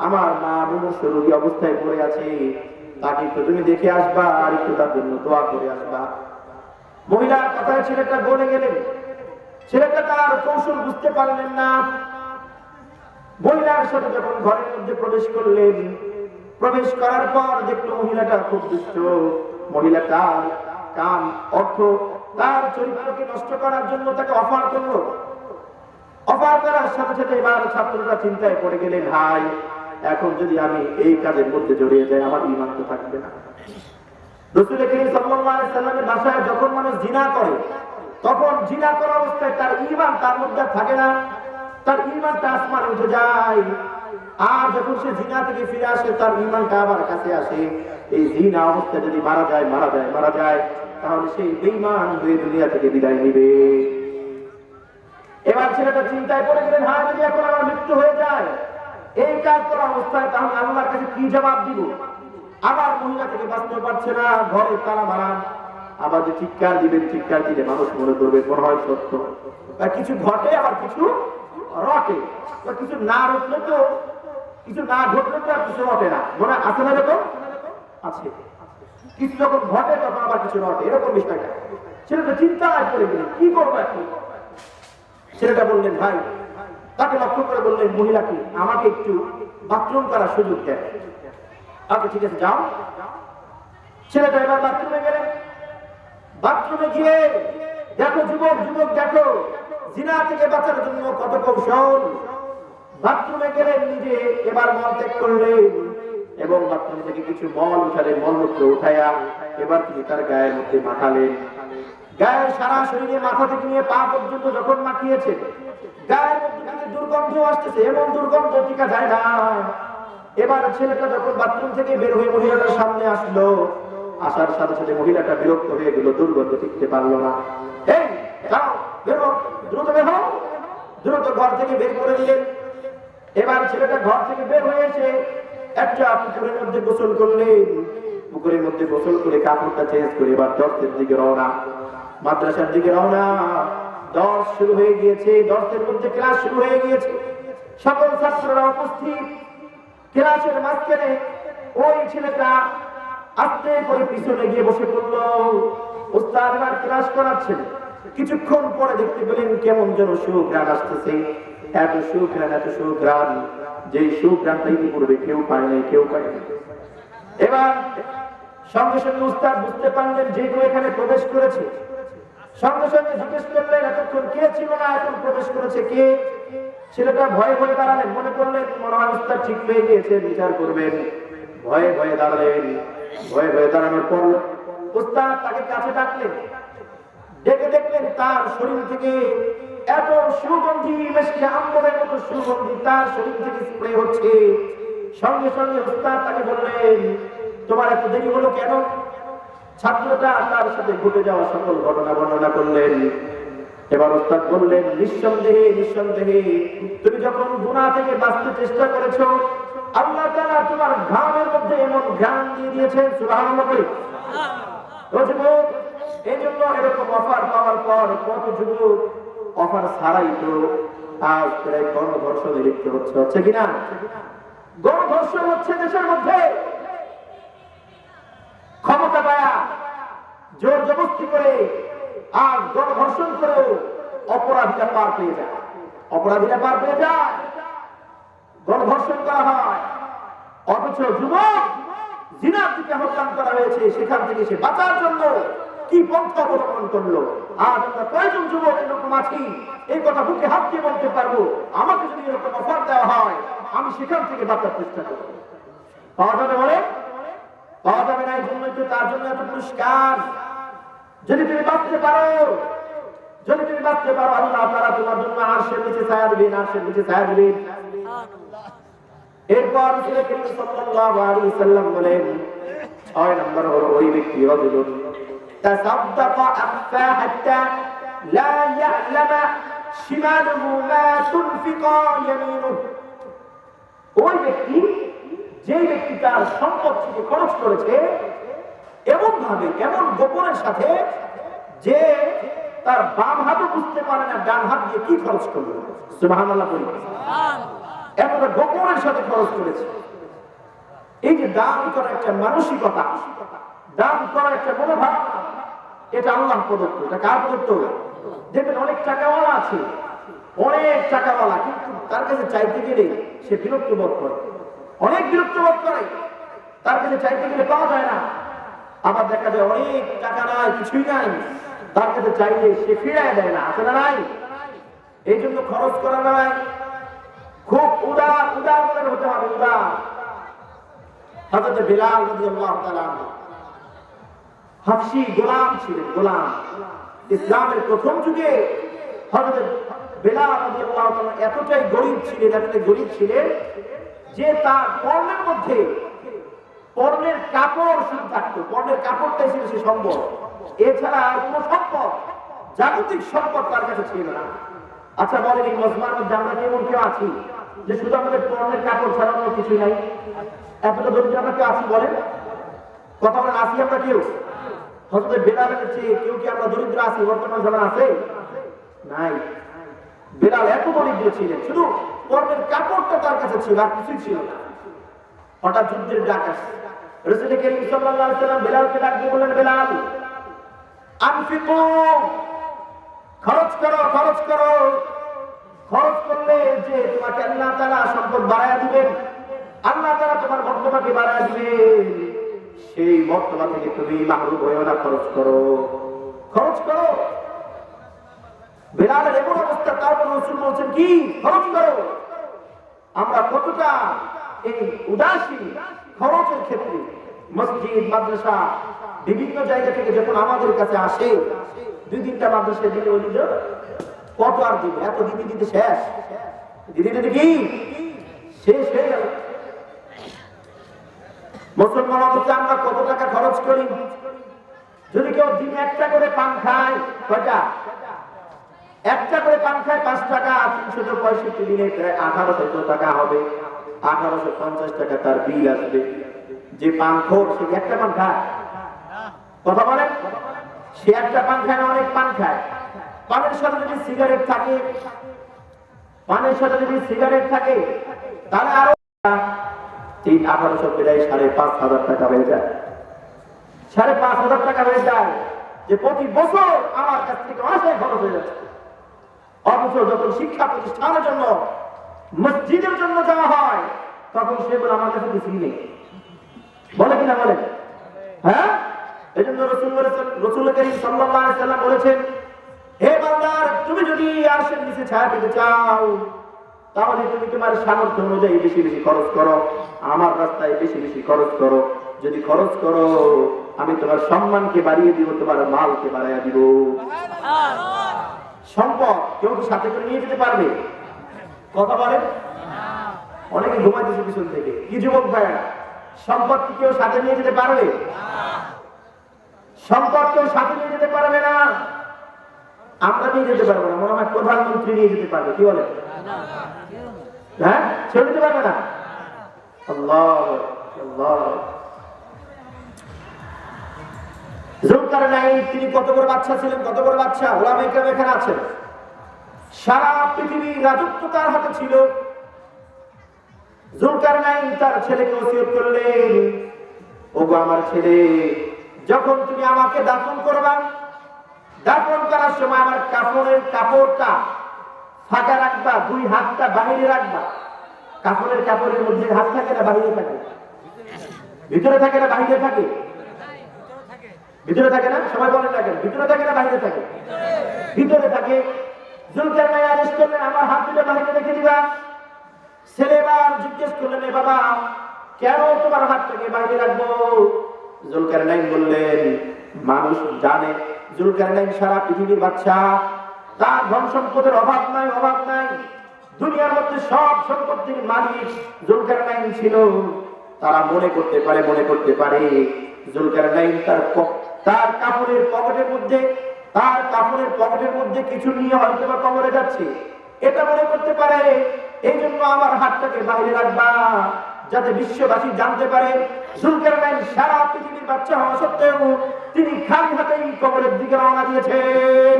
আমার মা মুমূর্ষু রোগী অবস্থায় পড়ে আছে, তাকে একটু তুমি দেখে আসবা আর একটু তার জন্য দোয়া করে আসবা। মহিলার কথায় ছেলেটা বলে গেলেন। ছেলেটা তার কৌশল বুঝতে পারলেন না। মহিলার সাথে যখন ঘরের মধ্যে প্রবেশ করলেন, প্রবেশ করার পর দেখলো মহিলাটা খুব দুষ্ট। মহিলাটা কাম অর্থ তার চরিত্রকে নষ্ট করার জন্য তাকে অফার করলো। অফার করার সাথে সাথে এবার ছাত্ররা চিন্তায় পড়ে গেলেন, ভাই এখন যদি আমি এই কাজের মধ্যে জড়িয়ে যাই, আমার ঈমান তো থাকবে না। রাসূল করিম সাল্লাল্লাহু আলাইহি সাল্লামের ভাষায় যখন মানুষ জিনা করে, তখন জিনা করা অবস্থায় তার ঈমান তার মধ্যে থাকে না, তার ঈমানটা আসমানে উঠে যায়। আর যখন সে জিনা থেকে ফিরে আসে, তার ঈমানটা আবার কাছে আসে। এই জিনা অবস্থায় যদি মারা যায়, তাহলে সেই বেঈমান হয়ে দুনিয়া থেকে বিদায় নিবে। এবার ছেলেটা চিন্তায় পড়ে গেলেন, হ্যাঁ যদি এখন আমার মৃত্যু হয়ে যায় এই কাজ করা অবস্থায়, তাহলে আল্লাহর কাছে কি জবাব দিব? আবার মহিলা থেকে বাঁচতে পারছে না, ঘরে তালা মারা। আবার যে চিৎকার দিলে মানুষ মনে করবে মনে হয় সত্য। কিছু ঘটে, আবার কিছু রটে। কিছু না ঘটলে তো আর কিছু রটে না, মনে আছে না? এরকম আছে। কিছু যখন ঘটে তখন আবার কিছু রটে, এরকম বিষয়টা। ছেলেটা চিন্তায় পড়ে গেলেন, কি করবো এখন? ছেলেটা বললেন, ভাই তাকে লক্ষ্য করে বললেন, মহিলাকে আমাকে একটু বাথরুম করার সুযোগ দেয়। আচ্ছা ঠিক আছে, যাও। ছেলেটা এবার বাথরুমে গেলেন। বাথরুমে গিয়ে দেখো যুবক দেখো জিনা থেকে বাঁচার জন্য কত কৌশল। বাথরুমে গেলেন, নিজে এবার মল ত্যাগ করলেন এবং বাথরুম থেকে কিছু মল উঠালেন। মলমূত্র উঠাইয়া এবার তিনি তার গায়ের মধ্যে মাখালেন। গায়ের সারা শরীরে মাথা থেকে নিয়ে পা পর্যন্ত যখন মাখিয়েছে, গায়ের মধ্যে থেকে দুর্গন্ধ আসতেছে, এমন দুর্গন্ধ টিকা যায় না। এবার ছেলেটা যখন বাথরুম থেকে বের হয়ে মহিলাটার সামনে আসলো, আসার সাথে সাথে মহিলাটা বিরক্ত হয়ে গেল, দুর্গন্ধ টিকতে পারলো না। এই যাও, বের হও, দ্রুত বের হও। দ্রুত ঘর থেকে বের করে দিলেন। এবার ছেলেটা ঘর থেকে বের হয়ে এসে একটা পুকুরের মধ্যে গোসল করলেন। পুকুরের মধ্যে গোসল করে কাপড়টা চেঞ্জ করে এবার দর্শের দিকে রওনা, মাদ্রাসার দিকে রওনা। দর্শ শুরু হয়ে গিয়েছে, দর্শের মধ্যে ক্লাস শুরু হয়ে গিয়েছে। সকল ছাত্ররা উপস্থিত। ক্লাসের মাঝখানে ওই ছেলেটা আস্তে করে পিছনে গিয়ে বসে পড়ল। উস্তাদ এবার ক্লাস করাচ্ছেন। কিছুক্ষণ পরে দেখতে পেলেন কেমন যেন সুঘ্রাণ আসতেছে। এত সুঘ্রাণ, যে সুঘ্রাণটা ইতিপূর্বে কেউ পায় নাই। এবার সঙ্গে সঙ্গে উস্তাদ বুঝতে পারলেন যেহেতু এখানে প্রবেশ করেছে, সঙ্গে সঙ্গে জিজ্ঞেস করলেন, এতক্ষণ কে ছিল না, এখন প্রবেশ করেছে কে? ছেলেটা ভয়ে দাঁড়ালেন। মনে করলেন মনে হয় উস্তাদ ঠিক পেয়ে গিয়েছে, বিচার করবেন। ভয়ে দাঁড়ালেন। দাঁড়ানোর পর উস্তাদ তাকে কাছে ডাকলেন। ডেকে দেখলেন তার শরীর থেকে এত সুগন্ধি, মেশকে আম্বরের মতো সুগন্ধি তার শরীর থেকে স্প্রে হচ্ছে। সঙ্গে সঙ্গে উস্তাদ তাকে বললেন, তোমার এত দেরি হলো কেন? ছাত্রটা তার সাথে ঘটে যাওয়া সকল ঘটনা বর্ণনা করলেন। এবার উস্তাদ বললেন, নিঃসন্দেহে তুমি যখন গুনাহ থেকে বাঁচতে চেষ্টা করেছো, আল্লাহ তাআলা তোমার ঘামের মধ্যে এমন ঘ্রাণ দিয়ে দিয়েছেন। সুবহানাল্লাহ বলি। এই জন্য এরকম অফার পাওয়ার পর কত যুবক অফার ছাড়াই তো আজ প্রায় গণধর্ষণে লিপ্ত হচ্ছে কিনা? গণধর্ষণ হচ্ছে দেশের মধ্যে। ক্ষমতা পায়া জোর জবরদস্তি করে আর গণধর্ষণ করেও অপরাধীরা পার পেয়ে যায়, অপরাধীরা পার পেয়ে যায়, গণধর্ষণ করা হয়। অথচ যুবক জিনার দিকে আহ্বান করা হয়েছে, সেখান থেকে সে বাঁচার জন্য কি পন্থা অবলম্বন করলো। আজ আমরা কয়েকজন যুবক এরকম আছি, এই কথা বুকে হাত দিয়ে বলতে পারবো, আমাকে যদি এরকম অফার দেওয়া হয় আমি সেখান থেকে বাঁচার চেষ্টা করবো। পাওয়া যাবে বলে? পাওয়া যাবে না। এই জন্যই তো তার জন্য এত পুরস্কার। যদি তুমি বাঁচতে পারো, যদি তুমি বাঁচতে পারো, আল্লাহ তাআলা তোমার জন্য আরশের নিচে ছায়া দিবেন, আরশের নিচে ছায়া দিবেন। এরপর রাসূল করিম সাল্লাল্লাহু আলাইহি সাল্লাম বলেন, 6 নম্বর হলো ওই ব্যক্তি রাজুলুন তাসাদ্দাকা আখফা হাত্তা লা ইয়ালামা শিমালুহু মা তুনফিকা ইয়ামিনুহু। ওই ব্যক্তি, যে ব্যক্তি তার সম্পদ থেকে খরচ করেছে এমন ভাবে, এমন গোপনের সাথে যে তার বাম হাতও বুঝতে পারে না ডান হাত দিয়ে কি খরচ করবে। সুবহানাল্লাহ বলি। এতটা গোপনের সাথে খরচ করেছে। এই যে দান করার একটা মানসিকতা, দান করার একটা মনোভাব, এটা আল্লাহর প্রদত্ত। এটা কার প্রদত্ত? দেখবেন অনেক টাকাওয়ালা আছে, অনেক টাকাওয়ালা, কিন্তু তার কাছে চাইতে গেলে সে বিরক্ত বোধ করে, অনেক বিরক্ত বোধ করে, তার কাছে চাইতে গেলে পাওয়া যায় না। আবার দেখা যায় অনেক টাকা নাই, কিছুই নাই, তার কাছে চাইলে সে ফিরায় দেয় না, আছে না নাই? এই জন্য খরচ করা নাই, খুব উদার, উদার মনে হতে হবে, উদার। হযরত বিলাল রাদিয়াল্লাহু তাআলা হাবশী গোলাম ছিলেন, গোলাম। ইসলামের প্রথম যুগে হযরত বিলাল রাদিয়াল্লাহু তাআলা এতটাই গরীব ছিলেন, এতটাই গরীব ছিলেন যে তার পরনের মধ্যে পরনের কাপড় শুধু থাকতো, পরনের কাপড়টাই ছিল সে সম্পদ। এছাড়া আর কোনো সম্পদ, জাগতিক সম্পদ তার কাছে ছিল না। আচ্ছা বলেন, এই মজমার মধ্যে আমরা কেমন কেউ আছি যে শুধু আমাদের পরনের কাপড় ছাড়া অন্য কিছু নাই? এতটা দরিদ্র আমরা কেউ আছি বলেন? কথা বলেন, আছি আমরা কেউ? হযরত বেলালের চেয়ে কেউ কি আমরা দরিদ্র আছি বর্তমান জামানা? আছে? নাই। বেলাল এত দরিদ্র ছিলেন, শুধু পরনের কাপড়টা তার কাছে ছিল, আর কিছুই ছিল না। হঠাৎ যুদ্ধের ডাক আসে, রাসূল করিম সাল্লাল্লাহু আলাইহি ওয়াসাল্লাম বেলালকে ডাক দিয়ে বললেন, বেলাল আনফিকু, খরচ করো, খরচ করো। খরচ করলে যে তোমাকে আল্লাহ তাআলা সম্পদ বাড়ায়া দিবেন, আল্লাহ তাআলা তোমার মর্তবাকে বাড়ায়া দিবেন, সেই মর্তবা থেকে তুমি মাহরুম হইও না, খরচ করো, খরচ করো। বেলালের এমন অবস্থা, তারপর রাসূল বলছেন কি? খরচ করো। আমরা কতটা এই উদাসীন খরচের ক্ষেত্রে। মসজিদ, মাদ্রাসা, বিভিন্ন জায়গা থেকে যখন আমাদের কাছে আসে, 2-3টা মাদ্রাসায় দিলে ওই কত আর দিবে, এত দিতে দিতে শেষ, দিতে দিতে কি শেষ হয়ে গেল। মুসলমান অবস্থা আমরা কত টাকা খরচ করি? যদি কেউ দিনে 1টা করে পান খায়, কয়টা? 1টা করে পান খায় 5 টাকা, 365 দিনে প্রায় 1800 টাকা হবে, 1850 টাকা তার বিল আসবে। যে পান খোর সে 1টা পান খায়? কথা বলেন, সে 1টা পান খায় না, অনেক পান খায়। পানের সাথে যদি সিগারেট থাকে, পানের সাথে যদি সিগারেট থাকে, তাহলে আরো 1800 প্রায় 5,500 টাকা হয়ে যায়, 5,500 টাকা হয়ে যায়, যে প্রতি বছর আমার কাছ থেকে অনেক খরচ হয়ে যাচ্ছে। অথচ যখন শিক্ষা প্রতিষ্ঠানের জন্য, মসজিদের জন্য যাওয়া হয়, তখন সেগুলো আমার কাছে কিছুই নেই, বলে কিনা বলেন? হ্যাঁ, এই জন্য রাসূল করিম সাল্লাল্লাহু আলাইহি ওয়াসাল্লাম বলেছেন, হে বান্দার, তুমি যদি আরশের নিচে ছায়া পেতে চাও, তাহলে তুমি তোমার সামর্থ্য অনুযায়ী বেশি বেশি খরচ করো, আমার রাস্তায় বেশি বেশি খরচ করো। যদি খরচ করো, আমি তোমার সম্মানকে বাড়িয়ে দিব, তোমার মালকে বাড়াইয়া দিব। সম্পদ কেউ কি সাথে করে নিয়ে যেতে পারবে? কথা বলেন। অনেকে ঘুমাইতেছে পিছন থেকে। কি যুবক ভাইরা, সম্পদ কি কেউ সাথে নিয়ে যেতে পারবে? সম্পদ কেউ সাথে নিয়ে যেতে পারবে না। আমরা নিয়ে যেতে পারবো না, মনে হয় প্রধানমন্ত্রী নিয়ে যেতে পারবে। কি বলে? হ্যাঁ, ছেড়ে দিতে পারবে না। আল্লাহ আল্লাহ। যুলকারনাইন তিনি কত বড় বাদশা ছিলেন, কত বড় বাদশা! ওলামায়ে কেরাম এখানে আছেন। সারা পৃথিবীর রাজত্ব তার হাতে ছিল। যুলকারনাইন তার ছেলেকে ওসিয়ত করলেন, ওগো আমার ছেলে, যখন তুমি আমাকে দাফন করবা, দাফন করার সময় আমার কাপড়ের কাপড়টা ফাঁকা রাখবা, দুই হাতটা বাহিরে রাখবা। কাপড়ের মধ্যে হাত থাকে না বাহিরে থাকে? ভিতরে থাকে না বাহিরে থাকে? ভিতরে থাকে না? সবাই বলেন না কেন? ভিতরে থাকে না বাহিরে থাকে? ভিতরে থাকে। জুলকারনাইন আদেশ করলেন আমার হাত দুটো বাহিরে রেখে দিবা। ছেলেবার জিজ্ঞেস করলেন এ বাবা কেন তোমার হাতটাকে বাহিরে রাখবো? জুলকারনাইন বললেন মানুষ জানে জুলকারনাইন সারা পৃথিবীর বাদশা, তার ধন সম্পদের অভাব নাই। দুনিয়ার মধ্যে সব সম্পত্তির মালিক জুলকারনাইন ছিল। তারা মনে করতে পারে জুলকারনাইন তার কাপড়ের পকেটের মধ্যে কিছু নিয়ে হয়তো বা কবরে যাচ্ছে, এটা মনে করতে পারে। এই জন্য আমার হাতটাকে বাইরে রাখবা, যাতে বিশ্ববাসী জানতে পারে জুলকারনাইন সারা পৃথিবীর বাচ্চা হওয়া সত্ত্বেও তিনি খালি হাতেই কবরের দিকে রওনা দিয়েছেন।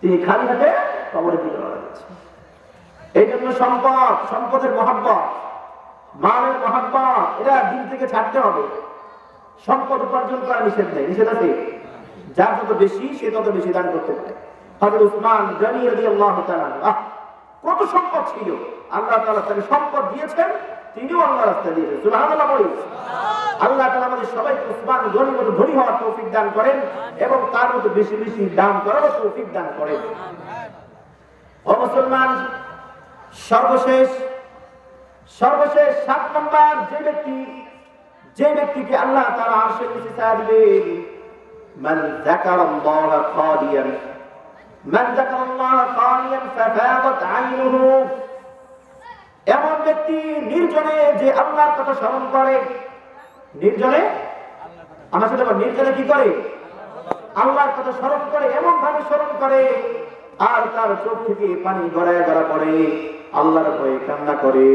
তিনি খালি হাতে কবরের দিকে রওনা দিয়েছেন। এই জন্য সম্পদের মহব্বত, মালের মহব্বত, এটা দিন থেকে ছাড়তে হবে। সম্পদ উপার্জন করা নিষেধ নেই, নিষেধ আছে। যার যত বেশি সে তত বেশি দান করতে পারে। হযরত উসমান গনি রাদিয়াল্লাহু তাআলা কত সম্পদ ছিল, আল্লাহ তাআলা তাকে সম্পদ দিয়েছেন, তিনিও আল্লাহর রাস্তায় দিয়েছেন। সুবহানাল্লাহ বলি। আল্লাহ তাআলা আমাদের সবাইকে উসমান গনির মতো ধনী হওয়ার তৌফিক দান করেন এবং তার মতো বেশি বেশি দান করার তৌফিক দান করেন। ও মুসলমান, সর্বশেষ 7 নম্বর যে ব্যক্তিকে আল্লাহ তাআলা আরশের নিচে ছায়া দিবেন, মান যাকারাল্লাহ খালিয়ান ফাফাদাত আইনুহু। এমন ব্যক্তি নির্জনে যে আল্লাহর কথা স্মরণ করে, নির্জনে আমার সাথে নির্জনে কি করে? আল্লাহর কথা স্মরণ করে, এমন ভাবে স্মরণ করে আর তার চোখ থেকে পানি গড়ায় পড়ে, আল্লাহর ভয়ে কান্না করে।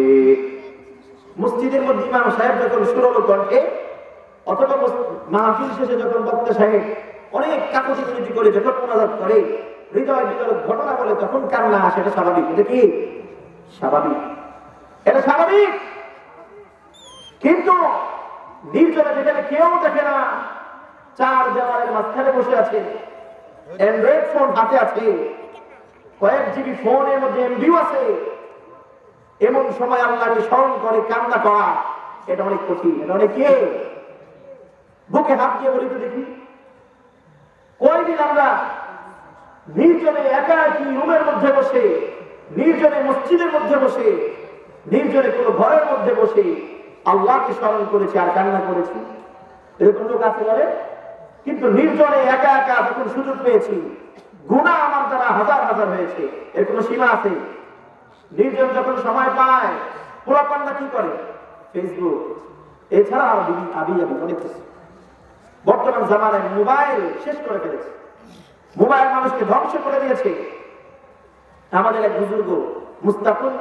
মসজিদের মধ্যে ইমাম সাহেব যখন সুরল কণ্ঠে অথবা মাহফিল শেষে যখন বক্তা সাহেব অনেক কাকুতি মিনতি করে যখন মোনাজাত করে, হৃদয় বিদারক ঘটনা বলে, তখন কান্না আসে। এটা স্বাভাবিক। এটা কি স্বাভাবিক? এটা স্বাভাবিক। কিন্তু নির্জনে যেখানে কেউ দেখে না, 4 দেওয়ালের মাঝখানে বসে আছে, অ্যান্ড্রয়েড ফোন হাতে আছে, কয়েক জিবি ফোনের মধ্যে এমবিও আছে, এমন সময় আল্লাহকে স্মরণ করে কান্না করা, এটা অনেক কঠিন। এটা অনেক কে বুকে হাত দিয়ে বলি তো দেখি, কয়দিন আমরা নির্জনে একাকী রুমের মধ্যে বসে, নির্জনে মসজিদের মধ্যে বসে, নির্জনে কোনো ঘরের মধ্যে বসে আল্লাহকে স্মরণ করেছি আর কান্না করেছি? এরকম লোক আছে বলে? কিন্তু নির্জনে একা যখন সুযোগ পেয়েছি, গুনাহ আমার দ্বারা হাজার হয়েছে, এর কোনো সীমা আছে? নির্জন যখন সময় পায়, পোলাপানরা কি করে? ফেসবুক, এছাড়া আবি অনেক কিছু। বর্তমান জামানায় মোবাইল শেষ করে ফেলেছে, মোবাইল মানুষকে ধ্বংস করে দিয়েছে। আমাদের এক বুজুর্গ মুস্তাকুন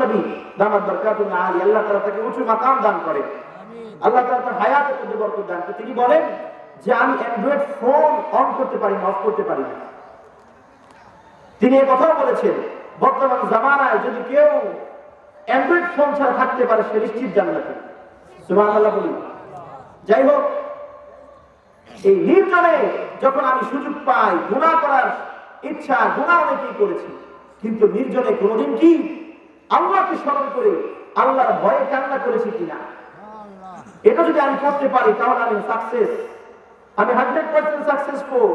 নবী দামাত বরকাতুহু আলী, আল্লাহ তাআলা তাকে উঁচু মাকাম দান করেন, আল্লাহ তাআলা তার হায়াতে মধ্যে বরকত দান করেন। তিনি বলেন যে আমি অ্যান্ড্রয়েড ফোন অন করতে পারি না, অফ করতে পারি না। তিনি এই কথাও বলেছেন বর্তমান জামানায় যদি কেউ অ্যান্ড্রয়েড ফোন ছাড়া থাকতে পারে সে নিশ্চিত জান্নাতে। সুবহানাল্লাহ বলি। যাই হোক, এই নির্জনে যখন আমি সুযোগ পাই, গুনাহ করার ইচ্ছা, গুনাহ অনেকেই করেছি, কিন্তু নির্জনে কোনোদিন কি আল্লাহকে স্মরণ করে আল্লাহর ভয়ে কান্না করেছি কিনা? এটা যদি আমি করতে পারি তাহলে আমি সাকসেস, আমি 100% সাকসেসফুল,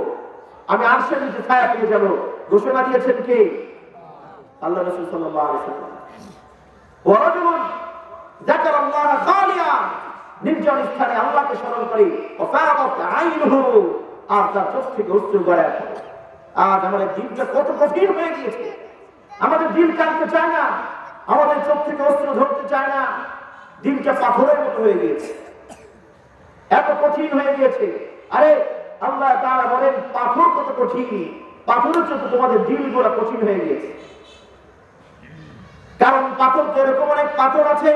আমি আরশের নিচে ছায়া পেয়ে যাব। ঘোষণা দিয়েছেন কে? আল্লাহ রাসূল সাল্লাল্লাহু আলাইহি ওয়াসাল্লাম। ওয়ারাজুলুন যাকারাল্লাহ খালিয়ান, নির্জন স্থানে আল্লাহকে স্মরণ করে, ফাফাদাত আইনুহু, আর তার চোখ থেকে অশ্রু গড়ায় পড়ে। আজ আমাদের দিলটা কত কঠিন হয়ে গিয়েছে, আমাদের দিল কাঁদতে চায় না, আমাদের চোখ থেকে অশ্রু ধরতে চায় না, দিলটা পাথরের মতো হয়ে গিয়েছে, এত কঠিন হয়ে গিয়েছে। আরে আল্লাহ তাআলা বলেন পাথর কত কঠিন, পাথরের চোখে তোমাদের দিলগুলো কঠিন হয়ে গিয়েছে। কারণ পাথর তো এরকম অনেক পাথর আছে,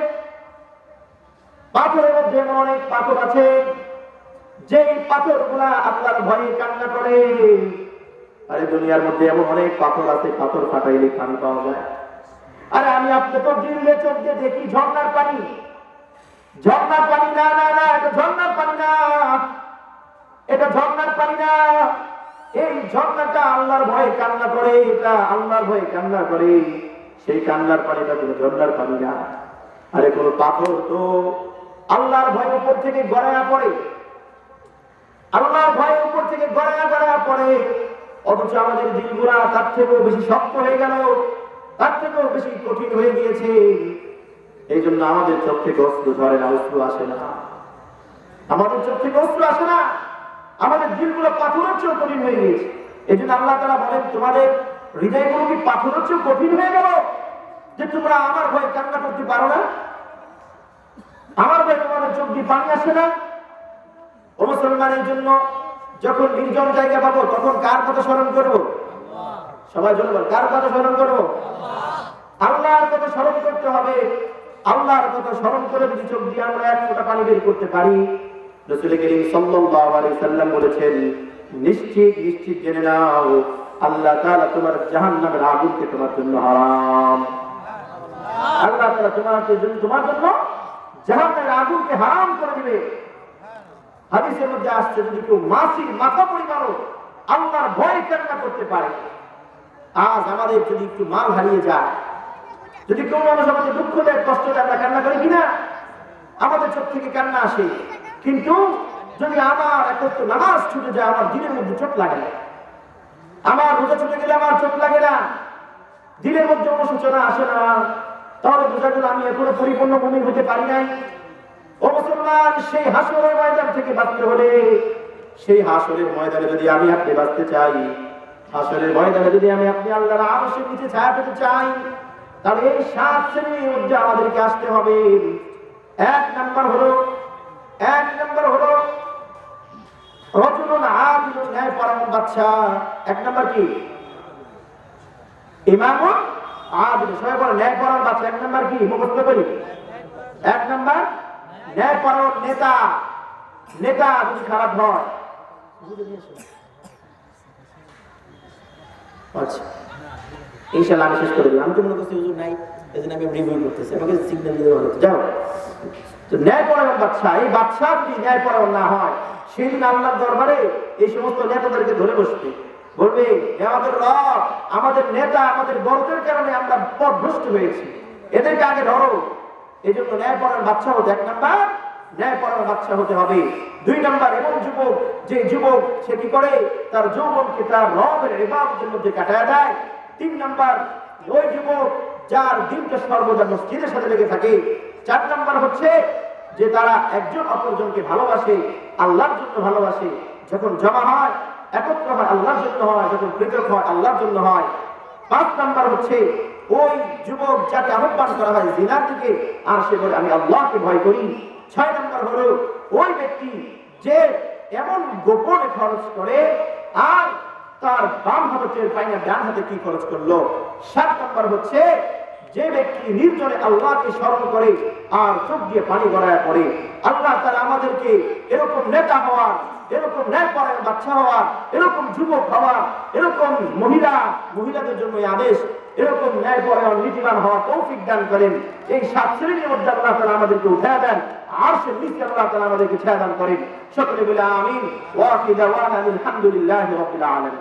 পাথরের মধ্যে অনেক পাথর আছে, যেই পাথরগুলা আল্লাহর ভয়ে কান্না করে। আরে দুনিয়ার মধ্যে এমন অনেক পাথর আছে, পাথর ফাটাইলে পানি পাওয়া যায়। আরে আমি আপনি তো দিল্লি চোখ দিয়ে দেখি ঝর্ণার পানি, ঝর্ণার পানি না, এটা ঝর্ণার পানি না, এটা পারি না। এই ঝর্ণাটা আল্লাহর ভয়ে কান্না করে, এটা আল্লাহর ভয়ে কান্না করে, সেই কান্নার পানিটা কোনো ঝর্ণার পানি না। আরে কোনো পাথর তো আল্লাহর ভয়ের উপর থেকে গড়াইয়া পড়ে, আল্লাহর ভয়ের উপর থেকে গড়াইয়া পড়ে, অথচ আমাদের দিলগুলা তার থেকেও বেশি শক্ত হয়ে গেল, তার থেকেও বেশি কঠিন হয়ে গিয়েছে। এই জন্য আমাদের চোখ থেকে অশ্রু ঝরে না, অশ্রু আসে না, আমাদের চোখ থেকে অশ্রু আসে না, আমাদের দিলগুলো পাথরের চেয়েও কঠিন হয়ে গিয়েছে। এই জন্য আল্লাহ তাআলা বলেন, তোমাদের হৃদয়গুলো কি পাথরের চেয়েও কঠিন হয়ে গেল যে তোমরা আমার ভয়ে কান্না করতে পারো না? আমার ভয়ে তোমাদের চোখ দিয়ে পানি আসে না? ও মুসলমানের জন্য যখন নির্জন জায়গা পাবো তখন কার কথা স্মরণ করবো? সবাই জন্য কার কথা স্মরণ করবো? আল্লাহর কথা স্মরণ করতে হবে। আল্লাহর কথা স্মরণ করে যদি চোখ দিয়ে আমরা এক ফোঁটা পানি বের করতে পারি, রাসূল করিম সাল্লাল্লাহু আলাইহি সাল্লাম বলেছেন, নিশ্চিত নিশ্চিত জেনে নাও আল্লাহ তাআলা তোমার জাহান্নামের আগুনকে তোমার জন্য হারাম, আল্লাহ তাআলা তোমার জন্য জাহান্নামের আগুনকে হারাম করে দিবে। হাদিসের মধ্যে আসছে, যদি কেউ মাছির মাথা পরিমাণও আল্লাহর ভয় কান্না করতে পারে। আজ আমাদের যদি একটু মাল হারিয়ে যায়, যদি কেউ মানুষ আমাদের দুঃখ দেয়, কষ্ট দেয়, আমরা কান্না করি কিনা? আমাদের চোখ থেকে কান্না আসে। কিন্তু যদি আমার একত্র নামাজ ছুটে যায়, আমার দিনের মধ্যে চোট লাগে না, আমার রোজা ছুটে গেলে আমার চোট লাগে না, দিনের মধ্যে অনুশোচনা আসে না, তাহলে বোঝা গেল আমি এখনো পরিপূর্ণ মুমিন হতে পারি নাই। ও মুসলমান, সেই হাসরের ময়দান থেকে বাঁচতে হলে, সেই হাসরের ময়দানে যদি আমি আপনি বাঁচতে চাই, হাসরের ময়দানে যদি আমি আপনি আল্লাহর আরশের নিচে ছায়া পেতে চাই, তাহলে এই 7 শ্রেণীর মধ্যে আমাদেরকে আসতে হবে। এক নাম্বার হলো রজুলুন আদিলুন, ন্যায়পরায়ণ বাদশা। এক নাম্বার কি? ইমামুন আদিল। সবাই বলে ন্যায়পরায়ণ বাদশা। এক নাম্বার কি? মুখস্থ করি। এক নাম্বার ন্যায়পরায়ণ নেতা। নেতা যদি খারাপ হয়, আচ্ছা ইনশাআল্লাহ আমি শেষ করে দিলাম। আমি তো মনে করছি হুজুর নাই, এজন্য আমি রিভিউ করতেছি, আমাকে সিগন্যাল দিতে ভালো। যাও, তো ন্যায়পরায়ণ বাদশা, এই বাদশা যদি ন্যায়পরায়ণ না হয়, সেদিন আল্লাহর দরবারে এই সমস্ত নেতাদেরকে ধরে বসবে, বলবে আমাদের রব, আমাদের নেতা, আমাদের বড়দের কারণে আমরা পথভ্রষ্ট হয়েছি, এদেরকে আগে ধরো। এই জন্য ন্যায়পরায়ণ বাদশা হতে, এক নাম্বার ন্যায়পরায়ণ বাদশা হতে হবে। 2 নাম্বার এমন যুবক, যে যুবক সে কি করে, তার যৌবনকে তার রবের ইবাদতের মধ্যে কাটায় দেয়। 3 নাম্বার ওই যুবক যার দিনটা সর্বদা মসজিদের সাথে লেগে থাকে। 4 নাম্বার হচ্ছে যে তারা একজন অপরজনকে ভালোবাসে, আল্লাহর জন্য ভালোবাসে। যখন জমা হয়, একত্র হয়, আল্লাহর জন্য হয়, যখন পৃথক হয়, আল্লাহর জন্য হয়। 5 নাম্বার হচ্ছে ওই যুবক যাকে আহ্বান করা হয় জিনার দিকে, আর সে বলে আমি আল্লাহকে ভয় করি। 6 নাম্বার হলো ওই ব্যক্তি যে এমন গোপনে খরচ করে আর তার বাম হাতে টের পায় না ডান হাতে কি খরচ করলো। 7 নাম্বার হচ্ছে যে ব্যক্তি নির্জনে আল্লাহকে স্মরণ করে আর চোখ দিয়ে পানি গড়ায় পড়ে। আল্লাহ তাআলা আমাদেরকে এরকম নেতা হওয়ার, এরকম ন্যায়পরায়ণ বাদশা হওয়ার, এরকম যুবক হওয়ার, এরকম মহিলাদের জন্য আদেশ, এরকম ন্যায়পরায়ণ নীতিবান হওয়ার তৌফিক দান করেন। এই 7 শ্রেণীর মধ্যে আল্লাহ তাআলা আমাদেরকে উঠায় দেন, আরশের নিচে আল্লাহ তাআলা আমাদেরকে ছায়া দান করেন। সকলে বলে আমিন। ওয়া আখিরু দাওয়ানা আলহামদুলিল্লাহি রাব্বিল আলামিন।